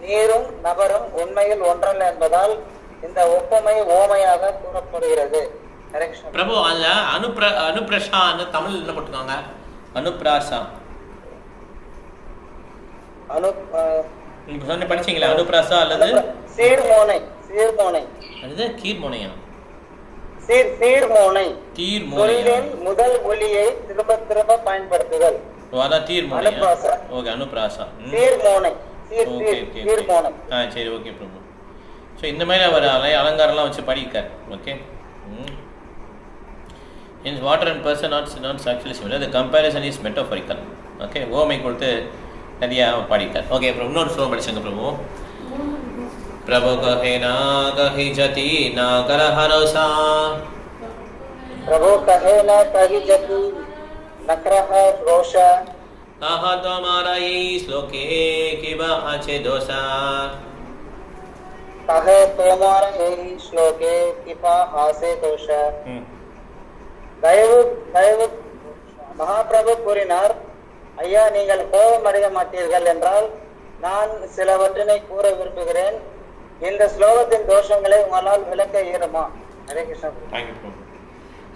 நீரும் நபரும் உண்மையில் ஒன்றல்ல என்பதால் இந்த ஒப்புமை ஓமையாக கூறப்படுகிறது. பிரபு, அதுல அனுப்ரஷான்னு தமிழ் என்ன போட்டுருக்காங்க? அனுப்ராசா நீங்க சொன்ன படிச்சீங்களா? அனுப்ராசா அல்லது சீர்மோனை. சீர்மோனை அது கீர்மோனையா? சீர்மோனை தீர்மோனை முதல் ஒலியை திரும்ப திரும்ப பயன்படுத்துதல். அதான் தீர்மோனை. ஓகே, அனுப்ராசா சீர்மோனை. சரி, ஓகே பிரபு. ஸோ இந்த மாதிரி அவர் அலங்காரம்லாம் வச்சு பாடியிருக்கார். Okay, in water and person not actually similar, the comparison is metaphorical. Okay, ஓமை கொடுத்து நிறையா பாடியிருக்கார். ஓகே, அப்புறம் இன்னொரு ஸ்லோகம் படிச்சுங்க பிரபு. பிரபு கஹே நா கஹி ஜதி நா கர ஹரோசா. பிரபு கஹே நா கஹி ஜதி நக்ரஹ ரோஷா. ஆஹா தமாரா யே ஸ்லோகே கிபா ஆச்சே தோஷா. கஹே தமாரா யே ஸ்லோகே கிபா ஆசே தோஷா. தயவு மகாபிரபு கூறினார், ஐயா, நீங்கள் கோபம் அடைய மாட்டீர்கள் என்றால் நான் சிலவற்றினை கூற விரும்புகிறேன். இந்த ஸ்லோகத்தின் தோஷங்களை உங்களால் விளக்க இயலுமா? ஹரே கிருஷ்ணா.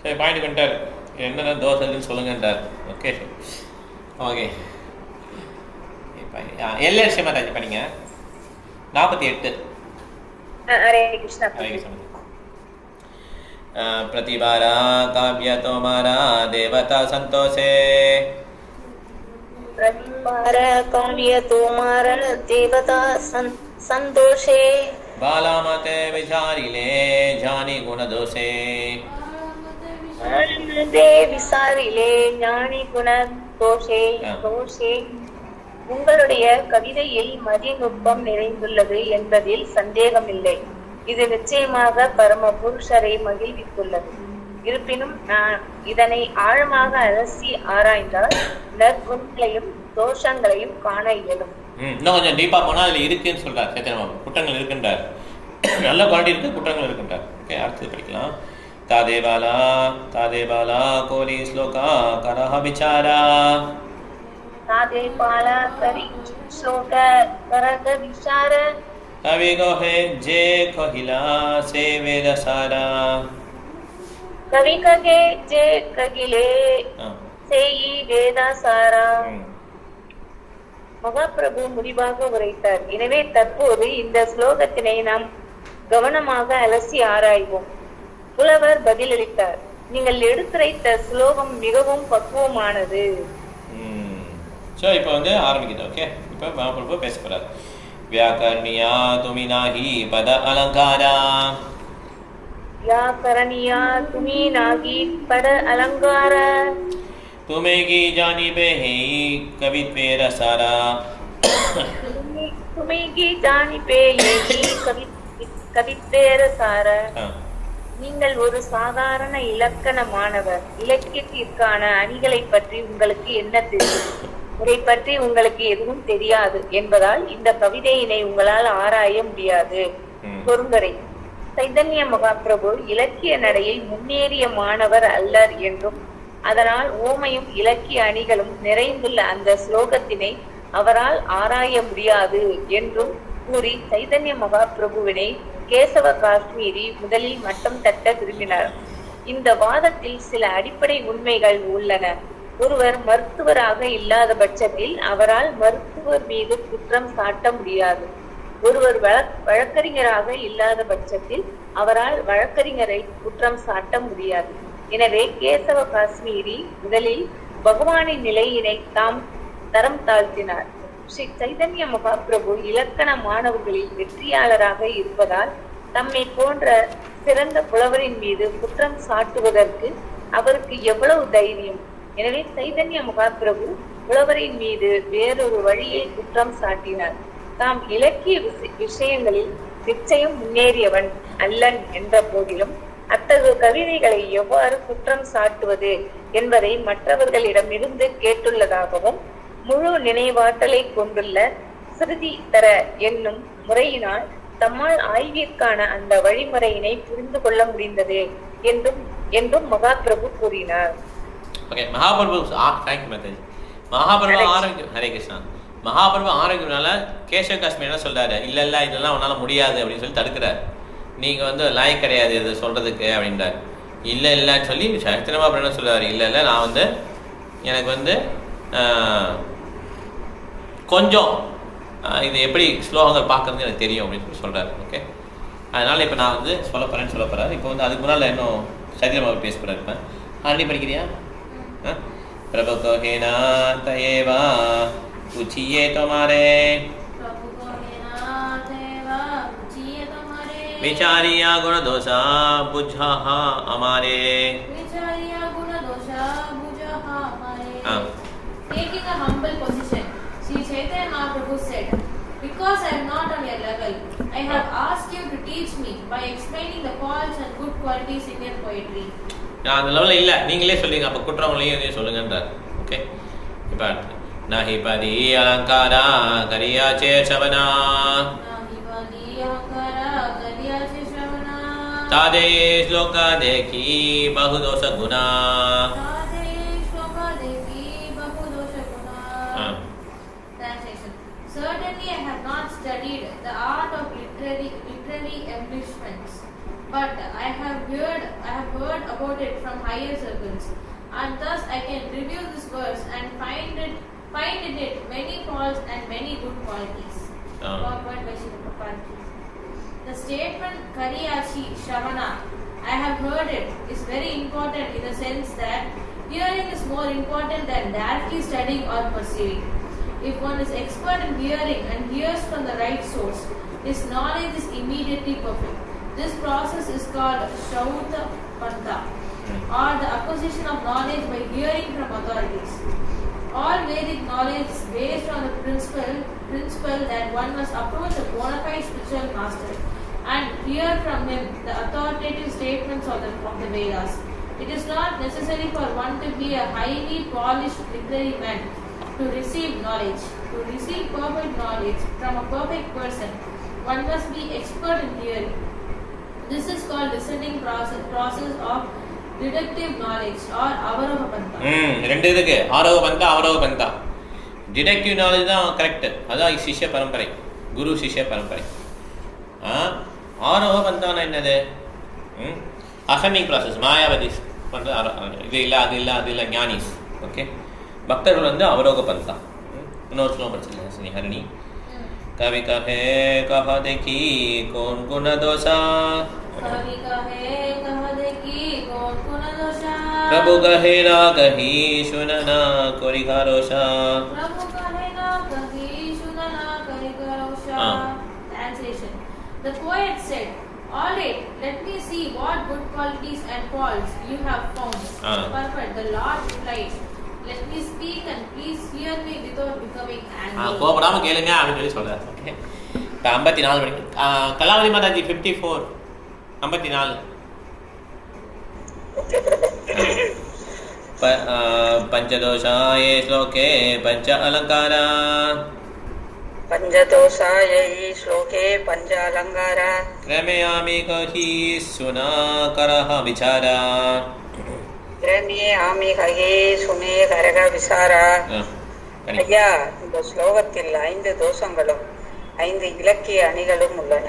சரி, பாயிண்ட் கண்டார். என்னென்ன தோசை இருக்குன்னு சொல்லுங்கன்றார். Okay okay. இப்போ எல்எல்சி மாதாஜி பண்ணிங்க 48. ஹரே கிருஷ்ணா. ஹரே கிருஷ்ணா. प्रतिबारा काव्य तुम्हारा देवता संतोषे प्रतिबारा काव्य तुम्हारा देवता संतोषे बालामते विचारिले जानी गुण दोषे बालामते विचारिले जानी गुण दोषे दोषे. உங்களுடைய கவிதையில் மதிநுட்பம் நிறைந்துள்ளது என்பதில் சந்தேகமில்லை. இது நிச்சயமாக பரம புருஷரை மகிழ்வித்துள்ளது. இருப்பினும் நான் இதனை ஆழமாக அலசி ஆராய்ந்தால் நற்குணங்களையும் தோஷங்களையும் காண இயலும். இன்னும் கொஞ்சம் டீப்பா போனா அதுல இருக்குன்னு சொல்றார் சேத்திரமா. குற்றங்கள் இருக்கின்றார், நல்ல குவாலிட்டி இருக்கு, குற்றங்கள் இருக்கின்றார். ஓகே, அடுத்து படிக்கலாம். தாதேவாலா தாதேவாலா கோரி ஸ்லோகா கரஹ விசாரா தாதேவாலா கரி ஸ்லோக கரஹ விசார कवि कहे जे कहिला से वेद सारा कवि कहे जे कहिले से वेद सारा. மகாபிரபு முடிவாக உரைத்தார். எனவே தற்போது இந்த ஸ்லோகத்தினை நாம் கவனமாக அலசி ஆராய்வோம். புலவர் பதிலளித்தார், நீங்கள் எடுத்துரைத்த ஸ்லோகம் மிகவும் பக்குவமானது. சோ இப்போ வந்து ஆரம்பிக்குது. ஓகே, இப்போ மகாபிரபு பேச போறார். व्याकरणीया तुमी नाही पद अलंकारा व्याकरणीया तुमी नाही पद अलंकार तुम्हें की जानी पे है कवित्वे रसारा तुम्हें की जानी पे है कवित्वे रसारा. நீங்கள் ஒரு சாதாரண இலக்கண மாணவர். இலக்கியத்திற்கான அணிகளை பற்றி உங்களுக்கு என்ன தெரியும்? இதை பற்றி உங்களுக்கு எதுவும் தெரியாது என்பதால் இந்த கவிதையினை உங்களால் ஆராய முடியாது. பொருங்கரை. சைதன்ய மகாபிரபு இலக்கிய நடையில் முன்னேறிய மாணவர் அல்லர் என்றும் அதனால் ஓமையும் இலக்கிய அணிகளும் நிறைந்துள்ள அந்த ஸ்லோகத்தினை அவரால் ஆராய முடியாது என்றும் கூறி சைதன்ய மகாபிரபுவினை கேசவ காஷ்மீரி முதலில் மட்டம் தட்ட விரும்பினார். இந்த வாதத்தில் சில அடிப்படை உண்மைகள் உள்ளன. ஒருவர் மருத்துவராக இல்லாத பட்சத்தில் அவரால் மருத்துவர் மீது குற்றம் சாட்ட முடியாது. ஒருவர் வழக்கறிஞராக இல்லாத பட்சத்தில் அவரால் வழக்கறிஞரை குற்றம் சாட்ட முடியாது. எனவே கேசவ காஷ்மீரி முதலில் பகவானின் நிலையினை தாம் தரம் தாழ்த்தினார். ஸ்ரீ சைதன்ய மகாபிரபு இலக்கண மாணவர்களில் வெற்றியாளராக இருப்பதால் தம்மை போன்ற சிறந்த புலவரின் மீது குற்றம் சாட்டுவதற்கு அவருக்கு எவ்வளவு தைரியம்! எனவே சைதன்ய மகாபிரபு புலவரின் மீது வேறொரு வழியில் குற்றம் சாட்டினார். தாம் இலக்கிய விஷயங்களில் நிச்சயம் முன்னேறியவன் அல்லன் என்ற போதிலும் அத்தகைய கவிதைகளை எவ்வாறு குற்றம் சாட்டுவது என்பதை மற்றவர்களிடமிருந்து கேட்டுள்ளதாகவும் முழு நினைவாற்றலை கொண்டுள்ள சிறுதி தர என்னும் முறையினால் தம்மால் ஆய்விற்கான அந்த வழிமுறையினை புரிந்து கொள்ள முடிந்தது என்றும் மகாபிரபு கூறினார். மகாபிரபு ஆரோக்கியம். ஹரே கிருஷ்ணா. மகாபிரபு ஆரோக்கியம்னால கேசவ காஷ்மீர் என்ன சொல்றாரு, இல்ல இல்ல இதெல்லாம் உன்னால முடியாது அப்படின்னு சொல்லி தடுக்கிறார். நீங்க வந்து லாய்க்கு கிடையாது இது சொல்றதுக்கு அப்படின்றார். இல்ல இல்லன்னு சொல்லி சத்திரமா என்ன சொல்றாரு, இல்ல இல்ல நான் வந்து எனக்கு வந்து கொஞ்சம் இது எப்படி ஸ்லோகங்கள் பார்க்கறது எனக்கு தெரியும் அப்படின்னு சொல்லி சொல்றாரு. ஓகே, அதனால இப்போ நான் வந்து சொல்ல போறாரு. இப்போ வந்து அதுக்கு முன்னால் இன்னும் சத்திரமாக பேச போறாரு. இப்போ ஆல்ரெடி படிக்கிறியா? प्रभु को है ना तयेवा पूछिए तुम्हारे विचारिया गुण दोषा बुझा हमारे. Taking a humble position, Sri Chaitanya Mahaprabhu said, "Because I am not on your level, I have asked you to teach me by explaining the faults and good qualities in your poetry." நான் அந்த லெவலில் இல்லை, நீங்களே சொல்லுங்க. அப்போ குற்றங்களையும் இதையும் சொல்லுங்கன்றார். Okay, இப்போ நஹி பதி அலங்காரா கரியாச்சே சவனா தாதே ஸ்லோகா தேகி பகுதோஷ Guna. Certainly I have not studied the art of literary embellishments, but I have heard about it from higher circles. and thus I can review this verse and find in it many faults and many good qualities. The statement Kariyachi Shravana, I have heard it, is very important in the sense that hearing is more important than directly studying or perceiving. If one is expert in hearing and hears from the right source, his knowledge is immediately perfect. This process is called Shravuta Pantha, or the acquisition of knowledge by hearing from authorities. All Vedic knowledge is based on the principle that one must approach a bona fide spiritual master and hear from him the authoritative statements of the Vedas. It is not necessary for one to be a highly polished literary man to receive knowledge. To receive perfect knowledge from a perfect person, one must be expert in hearing. This is called listening process of deductive knowledge or avaroha pantha. ரெண்டு இருக்கு, ஆரோக பந்தா அவரோக பந்தா. Deductive knowledge தான் correct, அதான் சிஷ்ய பரம்பரை, குரு சிஷ்ய பரம்பரை. ஆரோக பந்தானா என்னது? அசெண்டிங் ப்ராசஸ், மாயாவதி இது இல்லை அது இல்லை அது இல்லை, ஞானிஸ். ஓகே, பக்தர்கள் வந்து அவரோக பந்தா. இன்னொரு ஸ்லோகம் படிச்சிருக்கேன் ஹரிணி. कवि कहे कह देखी कौन गुण दोषा, कवि कहे कह देखी कौन गुण दोषा, प्रभु कहे ना कही सुनना कोरी घरोषा, प्रभु कहे ना कही सुनना कोरी घरोषा. Translation. The poet said, all right, let me see what good qualities and faults you have found. Perfect. The Lord replied, let me speak and please hear me without becoming angry. கோபப்படாம கேளுங்க அப்படின்னு சொல்லி சொல்றாரு. Okay, 54 மணி கலாவதி மாதாஜி 54 54 पंचदोषाये श्लोके पंच अलंकारा, पंचदोषाये श्लोके पंच अलंकारा, क्रमेयामि कहि सुना करह विचारा, क्रमेयामि कहि सुने करह विचारा. ஐயா, இந்த ஸ்லோகத்தில் 5 தோஷங்களும் 5 இலக்கிய அணிகளும் உள்ளன.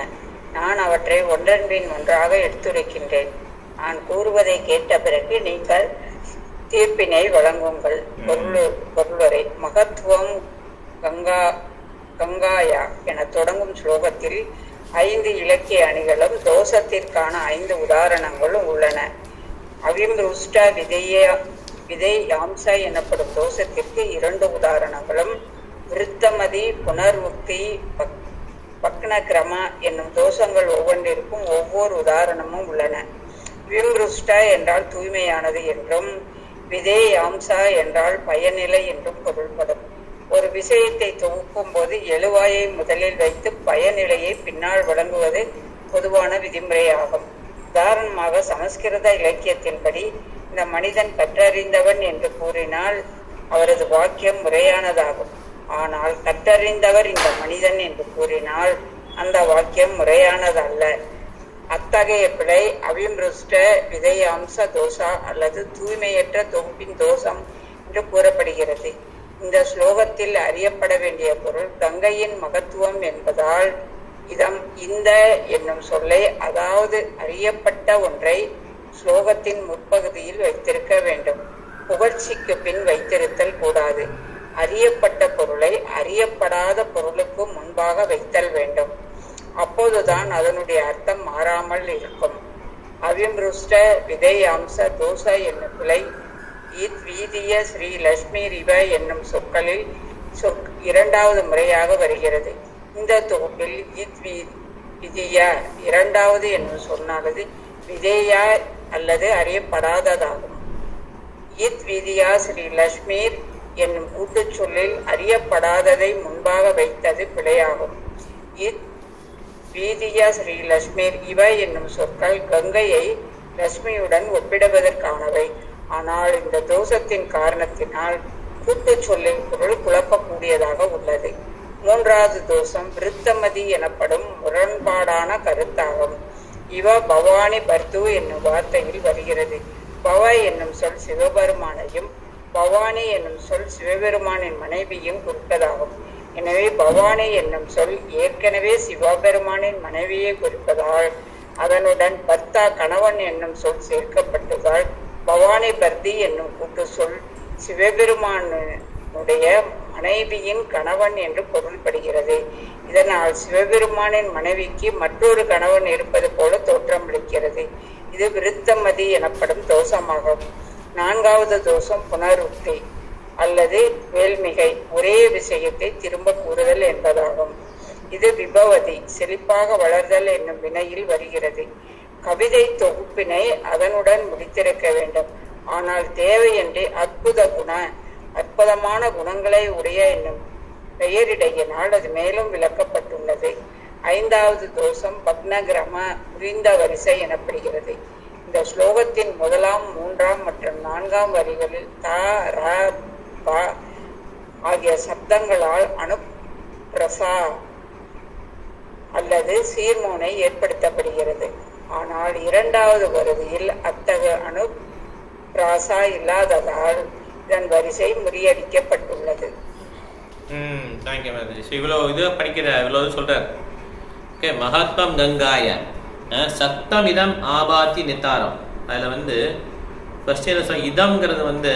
நான் அவற்றை ஒன்றன் பின் ஒன்றாக எடுத்துரைக்கின்றேன். நான் கூறுவதை கேட்ட பிறகு நீங்கள் தீர்ப்பினை வழங்குங்கள். பொருளுரை. மகத்துவம் கங்காயா என தொடங்கும் ஸ்லோகத்தில் 5 இலக்கிய அணிகளும் தோஷத்திற்கான 5 உதாரணங்களும் உள்ளன. அவிம்ருஷ்ட விதை யாம்சா எனப்படும் தோஷத்திற்கு 2 உதாரணங்களும், விருத்தமதி புனர்முக்தி பக்ன கிரம என்னும் தோஷங்கள் ஒவ்வொன்றிற்கும் ஒவ்வொரு உதாரணமும் உள்ளன. விம்ருஷ்ட என்றால் தூய்மையானது என்றும், விதே யாம்சா என்றால் பயனிலை என்றும் பொருள்படும். ஒரு விஷயத்தை தொகுக்கும் போது எழுவாயை முதலில் வைத்து பயனிலையை பின்னால் வழங்குவது பொதுவான விதிமுறையாகும். உதாரணமாக, சமஸ்கிருத இலக்கியத்தின்படி இந்த மனிதன் கற்றறிந்தவன் என்று கூறினால் அவரது வாக்கியம் முறையானதாகும். ஆனால் கற்றறிந்தவர் இந்த மனிதன் என்று கூறினால் அந்த வாக்கியம் முறையானதல்ல. அத்தகைய பிழை அவிம்ருஷ்ட விதையாம்ச தோஷா அல்லது தூய்மையற்ற தொகுப்பின் தோஷம் என்று கூறப்படுகிறது. இந்த ஸ்லோகத்தில் அறியப்பட வேண்டிய பொருள் கங்கையின் மகத்துவம் என்பதால் இந்த என்னும் சொல்லை, அதாவது அறியப்பட்ட ஒன்றை ஸ்லோகத்தின் முற்பகுதியில் வைத்திருக்க வேண்டும். புகழ்ச்சிக்கு பின் வைத்திருத்தல் கூடாது. அறியப்பட்ட பொருளை அறியப்படாத பொருளுக்கு முன்பாக வைத்தல் வேண்டும். அப்போதுதான் அதனுடைய அர்த்தம் மாறாமல் இருக்கும். அவிம்ருஷ்ட விதையாம்ச தோஷ என்னும் பிழை வீதிய ஸ்ரீ லட்சுமி ரிவ என்னும் சொற்களில் 2வது முறையாக வருகிறது. இந்த தொகுப்பில் விதியா 2வது என்னும் சொன்னானது விதேயா அல்லது அறியப்படாததாகும். விதியா ஸ்ரீ லட்சுமீர் என்னும் கூட்டுச் சொல்லில் அறியப்படாததை முன்பாக வைத்தது பிழையாகும். வீதியா ஸ்ரீ லட்சுமீர் இவ என்னும் சொற்கள் கங்கையை லட்சுமியுடன் ஒப்பிடுவதற்கானவை. ஆனால் இந்த தோஷத்தின் காரணத்தினால் கூட்டுச் சொல்லின் பொருள் குழப்பக்கூடியதாக உள்ளது. 3வது தோஷம் விருத்தமதி எனப்படும் முரண்பாடான கருத்தாகும். இவ பவானி பர்து என்னும் வார்த்தையில் வருகிறது. பவ என்னும் சொல் சிவபெருமானையும் பவானி என்னும் சொல் சிவபெருமானின் மனைவியும் குறிப்பதாகும். எனவே பவானி என்னும் சொல் ஏற்கனவே சிவபெருமானின் மனைவியை குறிப்பதால் அதனுடன் பர்த்தா கணவன் என்னும் சொல் சேர்க்கப்பட்டதால் பவானி பர்தி என்னும் கூட்டு சொல் சிவபெருமானுடைய மனைவியின் கணவன் என்று பொருள்படுகிறது. இதனால் சிவபெருமானின் மனைவிக்கு மற்றொரு கணவன் இருப்பது போல தோற்றமளிக்கிறது. இது விருத்தமதி எனப்படும் தோஷமாகும். 4வது தோஷம் புனருக்தி அல்லது வேல்மிகை, ஒரே விஷயத்தை திரும்ப கூறுதல் என்பதாகும். இது விபவதி, செழிப்பாக வளர்தல் என்னும் வினையில் வருகிறது. கவிதை தொகுப்பினை அதனுடன் முடித்திருக்க வேண்டும். ஆனால் தேவையின்றி அற்புதமான குணங்களை உடைய என்னும் பெயரிடையினால் அது மேலும் விளக்கப்பட்டுள்ளது. 5வது தோஷம் பக்னகிரம, புரிந்த வரிசை எனப்படுகிறது. இந்த ஸ்லோகத்தின் 1ஆம் 3ஆம் மற்றும் 4ஆம் வரிகளில் த ர ப ஆகிய சப்தங்களால் அனுப்பிரசா அல்லது சீர்மோனை ஏற்படுத்தப்படுகிறது. ஆனால் 2வது வரியில் அத்தகைய அனுப்பிராசா இல்லாததால் இதன் வரிசை முறியடிக்கப்பட்டுள்ளது. இவ்வளோ இது படிக்கிற இவ்வளோ சொல்றார். ஓகே, மகாத்மம் கங்காய சத்தம் இதம் ஆபாத்தி நித்தாரம். அதில் வந்து ஃபர்ஸ்ட் என்ன சொல்ல, இதம்ங்கிறது வந்து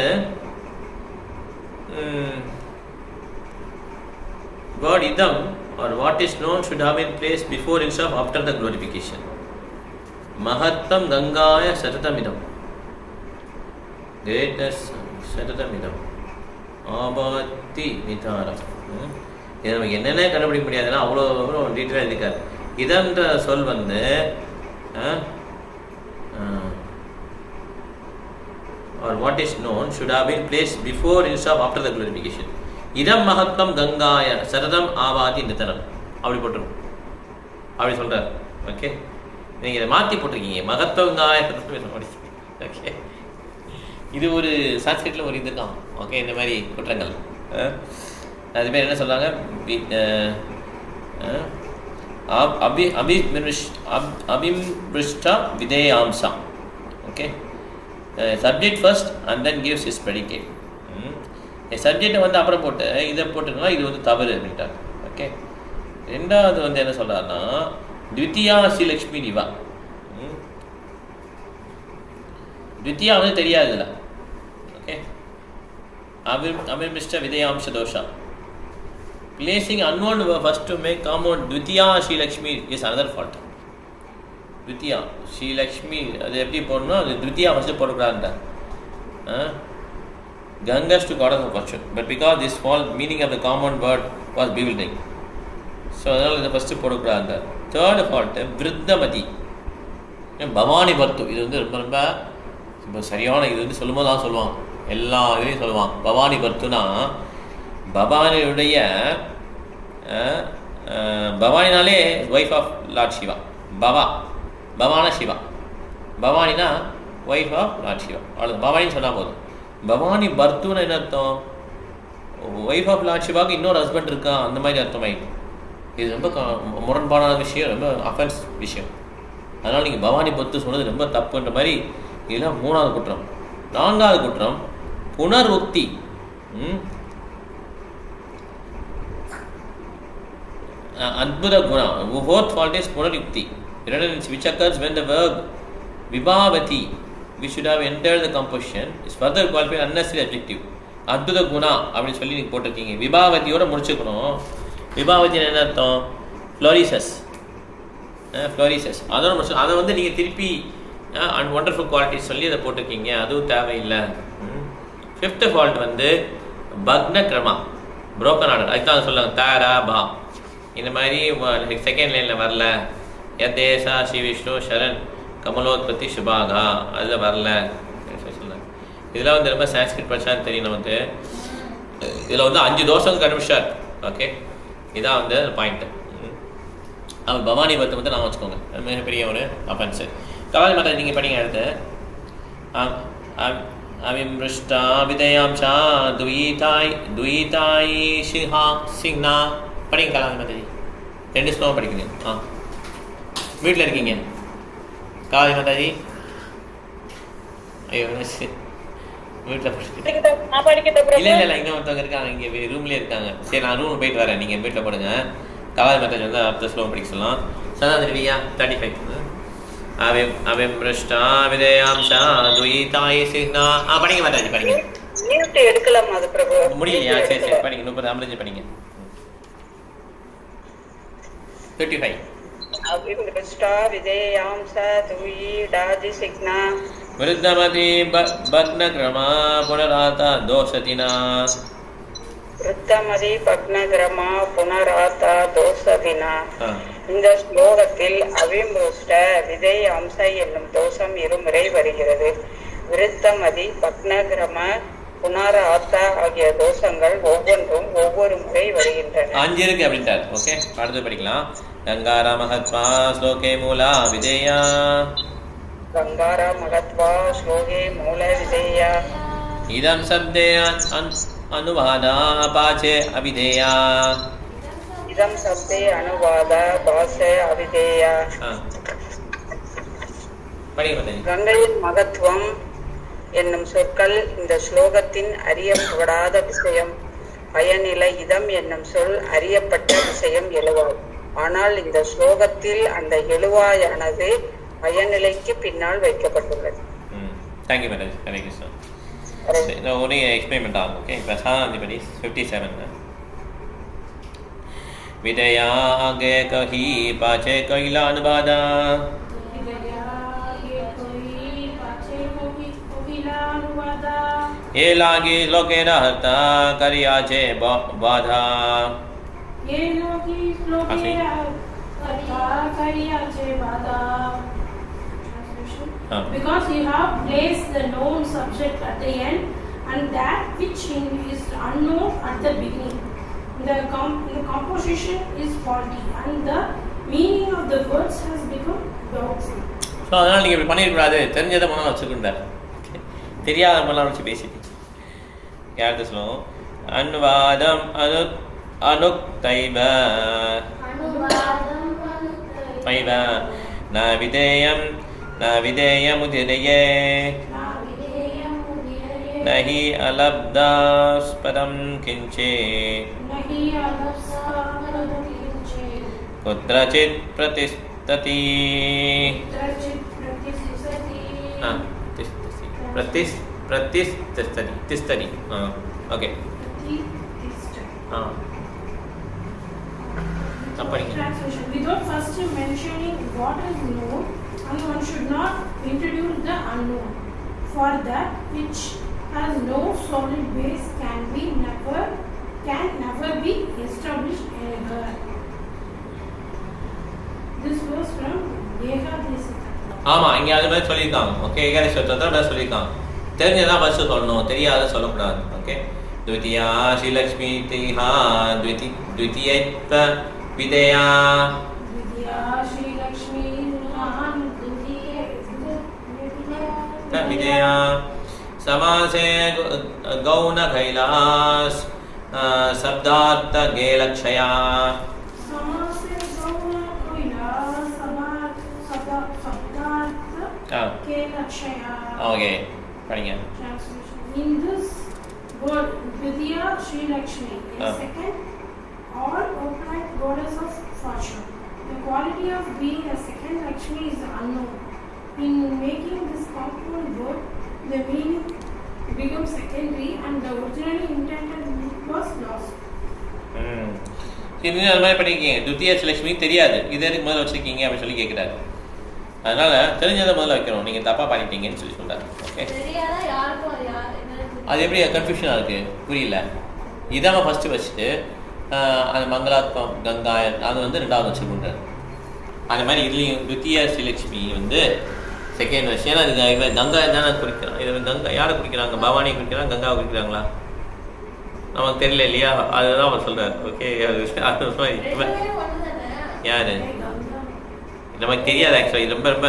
word idam or what is known should have been placed before instead of after the glorification. Mahattam Gangaya Satatamidam, greatness Satatamidam, Abati Nitharam. இது நமக்கு என்னென்ன கண்டுபிடிக்க முடியாதுன்னா அவ்வளோ டீட்டெயிலாக இருக்காது. இதன்ற சொல் வந்து or what is known should have been placed before instead of after the glorification. இதம் மகத்தம் கங்காய சரதம் ஆவாதி நித்தனம் அப்படி போட்டுரும், அப்படி சொல்றார். ஓகே, நீங்க இதை மாற்றி போட்டிருக்கீங்க, மகத்தம் கங்காய சரதம். ஓகே, இது ஒரு சான்ஸ்கிரிட்ல ஒரு இது தான். ஓகே, இந்த மாதிரி குற்றங்கள் அது பேர் என்ன சொல்றாங்க, அபிம்பிருஷ்டா விதேயாம்சா. Okay, subject first and then gives his predicate. சப்ஜெக்டை வந்து அப்புறம் போட்டு இதை போட்டுருந்தா இது வந்து தவறு அப்படின்ட்டார். ஓகே, 2வது வந்து என்ன சொல்றாருன்னா த்விதியா ஸ்ரீலக்ஷ்மி நிவா. த்விதியா வந்து தெரியாது இல்லை. ஓகே, அபிம்பிருஷ்ட விதேயாம்ச தோஷா. Placing unwanted first to make compound த்விதியா ஸ்ரீலக்ஷ்மி இஸ் அனதர் ஃபால்ட். த்விதியா ஸ்ரீலக்ஷ்மி அது எப்படி போடணும், அது த்விதியா ஃபர்ஸ்ட் போடக்கூடாதுன்றார். Gangas to goddess of fortune, but because this fall meaning of the common word was bewildering, so அதனால இதை ஃபர்ஸ்ட் போடக்கூடாது. 3rd fault விருத்தமதி, பவானி பர்த்து. இது வந்து ரொம்ப ரொம்ப இப்போ சரியான, இது வந்து சொல்லும்போது தான் சொல்லுவான், எல்லா இதுலையும் சொல்லுவான். பவானி பர்த்துனா பவானியுடைய, பவானினாலே ஒய்ஃப் ஆஃப் லார்ட் சிவா. பவான சிவா, பவானினா ஒய்ஃப் ஆஃப் லார்ட் சிவா. அவ்வளோ பவானின்னு சொன்னால் போதும். பவானி பர்த்துன்னு என்ன அர்த்தம், ஒய்ஃப் ஆஃப் லார்ட் சிவாவுக்கு இன்னொரு ஹஸ்பண்ட் இருக்கா, அந்த மாதிரி அர்த்தமாயிடும். இது ரொம்ப முரண்பாடான விஷயம், ரொம்ப அஃபென்ஸ் விஷயம். அதனால் நீங்கள் பவானி பர்த்து சொன்னது ரொம்ப தப்புன்ற மாதிரி. இதெல்லாம் 3வது குற்றம். 4வது குற்றம் புனருக்தி. அத்புத Guna. 4th fault is புனருக்தி, which occurs when the verb vibhavati, which should have entered the composition, is further qualified unnecessary adjective. அத்புத Guna அப்படின்னு சொல்லி நீங்கள் போட்டிருக்கீங்க. விபாவதியோட முடிச்சுக்கணும். விபாவதி என்ன அர்த்தம், ஃப்ளோரிசஸ். அதோட முடிச்சு, அதை வந்து நீங்கள் திருப்பி அண்ட் ஒண்டர்ஃபுல் குவாலிட்டிஸ் சொல்லி அதை போட்டிருக்கீங்க, அதுவும் தேவையில்லை. 5th fault வந்து பக்ன கிரமா, புரோக்கன் ஆர்டர். அதுதான் சொல்லுவாங்க தாரா பா, இந்த மாதிரி 2nd லைனில் வரல. யதேசா ஸ்ரீ விஷ்ணு சரண் கமலோத்பத்தி சுபாகா, அதில் வரல சொல்லுவாங்க. இதெல்லாம் வந்து ரொம்ப சான்ஸ்கிரிட் படிச்சான்னு தெரியும் நமக்கு. இதில் வந்து 5 தோஷம் கண்டுபிடிச்சார். ஓகே, இதான் வந்து பாயிண்ட்டு. அவன் பவானி பர்த்து வந்து நான் வச்சுக்கோங்க, மிகப்பெரிய ஒரு அஃபென்ஸு. கவாலி மாதா நீங்கள் படிங்க. அடுத்து அவிம்பிருஷ்டா விதயாம்சா துயிதாய் சிஹா சிங்னா படிங்க. கலாதி மாதாஜி 2 ஸ்லோகம் படிக்கிறீங்க. வீட்டில் இருக்கீங்க கலாதி மாதாஜி? ஐயோ வீட்டில் இல்லை இங்கே ஒருத்தவங்க இருக்காங்க, இங்கே ரூம்லேயே இருக்காங்க. சரி, நான் ரூம் போயிட்டு வரேன், நீங்கள் வீட்டில் போடுங்க. கலாதி மாதாஜி வந்து அடுத்த ஸ்லோகம் படிக்க சொல்லலாம். சதாந்திரியா 35. அவிம்ருஷ்டா விதேயாம்சா துயிதாயி சிக்னா. படிங்க மாதாஜி படிங்க. மியூட் எடுக்கலாமா அது பிரபு? முடியலையா? சரி சரி படிங்க. 30 அமிர்ஜி படிங்க. 35. அவிம்ருஷ்டா விதேயாம்சா துயிதாயி சிக்னா விருத்தமதி பக்னக்ரமா புனராதா தோஷதினா. விருத்தமதி பக்னக்ரமா புனராதா தோஷதினா. இந்த ஸ்லோகத்தில் அவிம்ருஷ்ட விதேய அம்சை என்னும் தோஷம் இருமுறை வருகிறது. விருத்தமதி பக்னக்ரம புனராத்தா ஆகிய தோஷங்கள் ஒவ்வொன்றும் ஒவ்வொரு முறை வருகின்றன. 5 இருக்கு அப்படின்ட்டார். ஓகே, அடுத்து படிக்கலாம். கங்காரா மகத்வா ஸ்லோகே மூலா விதேயா. கங்காரா மகத்வா ஸ்லோகே மூல விதேயா. இதம் சப்தே அனுவாதா பாச்சே அவிதேயா. இதம் சப்தே அனுவாதா பாச்சே அவிதேயா. கங்கையின் மகத்துவம் என்னும் சொற்கள் இந்த ஸ்லோகத்தின் அறியப்படாத விஷயம். பயனிலை இதம் என்னும் சொல் அறியப்பட்ட விஷயம் எழுவாய். ஆனால் இந்த ஸ்லோகத்தில் அந்த எழுவாயானது பயனிலைக்கு பின்னால் வைக்கப்பட்டுள்ளது. Thank you, Madam. Hare Krishna. No, only experiment on. Okay, Prasad 57. Vidya age kahi pache kaila anubada. Vidya age kahi pache kaila anubada. Ye lagi loke rahta kariyache badha. Ye lagi loke rahta kariyache badha. Because you have placed the known subject at the end and that which is unknown at the beginning. The composition is faulty and the meaning of the words has become doubtful. So அதனால நீங்க இப்படி பண்ணிருக்கூடாது. தெரிஞ்சதை முதல்ல வச்சுக்கிட்டார். தெரியாத முதல்ல வச்சு பேசிட்டு யார்கிட்ட சொல்லுவோம். அன்வாதம் அனுக்தைவ ந விதேயம் न विधेयमुदिरये नहि अलब्धास्पदं किञ्चित् कुत्रचित् प्रतिष्ठति. तिष्ठति. Okay. Without first mentioning what is known, and one should not introduce the unknown. For that which has no solid base can never be established anywhere. This was from Ekadesita. ஆமா, இங்க அது மாதிரி சொல்லியிருக்காங்க. ஓகே, ஏகாதேசத்துல சொல்லியிருக்காங்க. தெரிஞ்சதான் first சொல்லணும், தெரியாத சொல்லக்கூடாது. Okay. द्वितीया श्री लक्ष्मी तिहा द्वितीयत्व विदेया. विदेया समासे गौण कैलास शब्दार्थ गेलक्षया. ओके, पढ़िए. In this word, Vidya Sri Lakshmi is second or upright goddess of fortune. The quality of being a second Lakshmi is unknown. In making this compound word, the meaning becomes secondary and the originally intended meaning was lost. இது அது மாதிரி படிக்கீங்க. துத்தியா லட்சுமி தெரியாது, இது எதுக்கு முதல்ல வச்சிருக்கீங்க அப்படின்னு சொல்லி கேட்குறாரு. அதனால தெரிஞ்சதை முதல்ல வைக்கணும். நீங்கள் தப்பாக பண்ணிட்டீங்கன்னு சொல்லி சொல்கிறாரு. ஓகே, அது எப்படி கன்ஃபியூஷனாக இருக்குது, புரியல. இதை ஃபஸ்ட்டு வச்சுட்டு அந்த மங்களாத்மம் கங்காயன் அது வந்து ரெண்டாவது வச்சுருக்காரு. அந்த மாதிரி இதுலேயும் துத்தியா ஸ்ரீலட்சுமி வந்து செகண்ட் வருஷம். ஏன்னா இது கங்கா தானே குறிக்கிறான். இது கங்கா யாரை குறிக்கிறாங்க? பவானியை குறிக்கிறாங்க, கங்காவை குறிக்கிறாங்களா? நமக்கு தெரியல இல்லையா? அதுதான் அவர் சொல்கிறார். ஓகே, யார் நமக்கு தெரியாது. ஆக்சுவலாக இது ரொம்ப ரொம்ப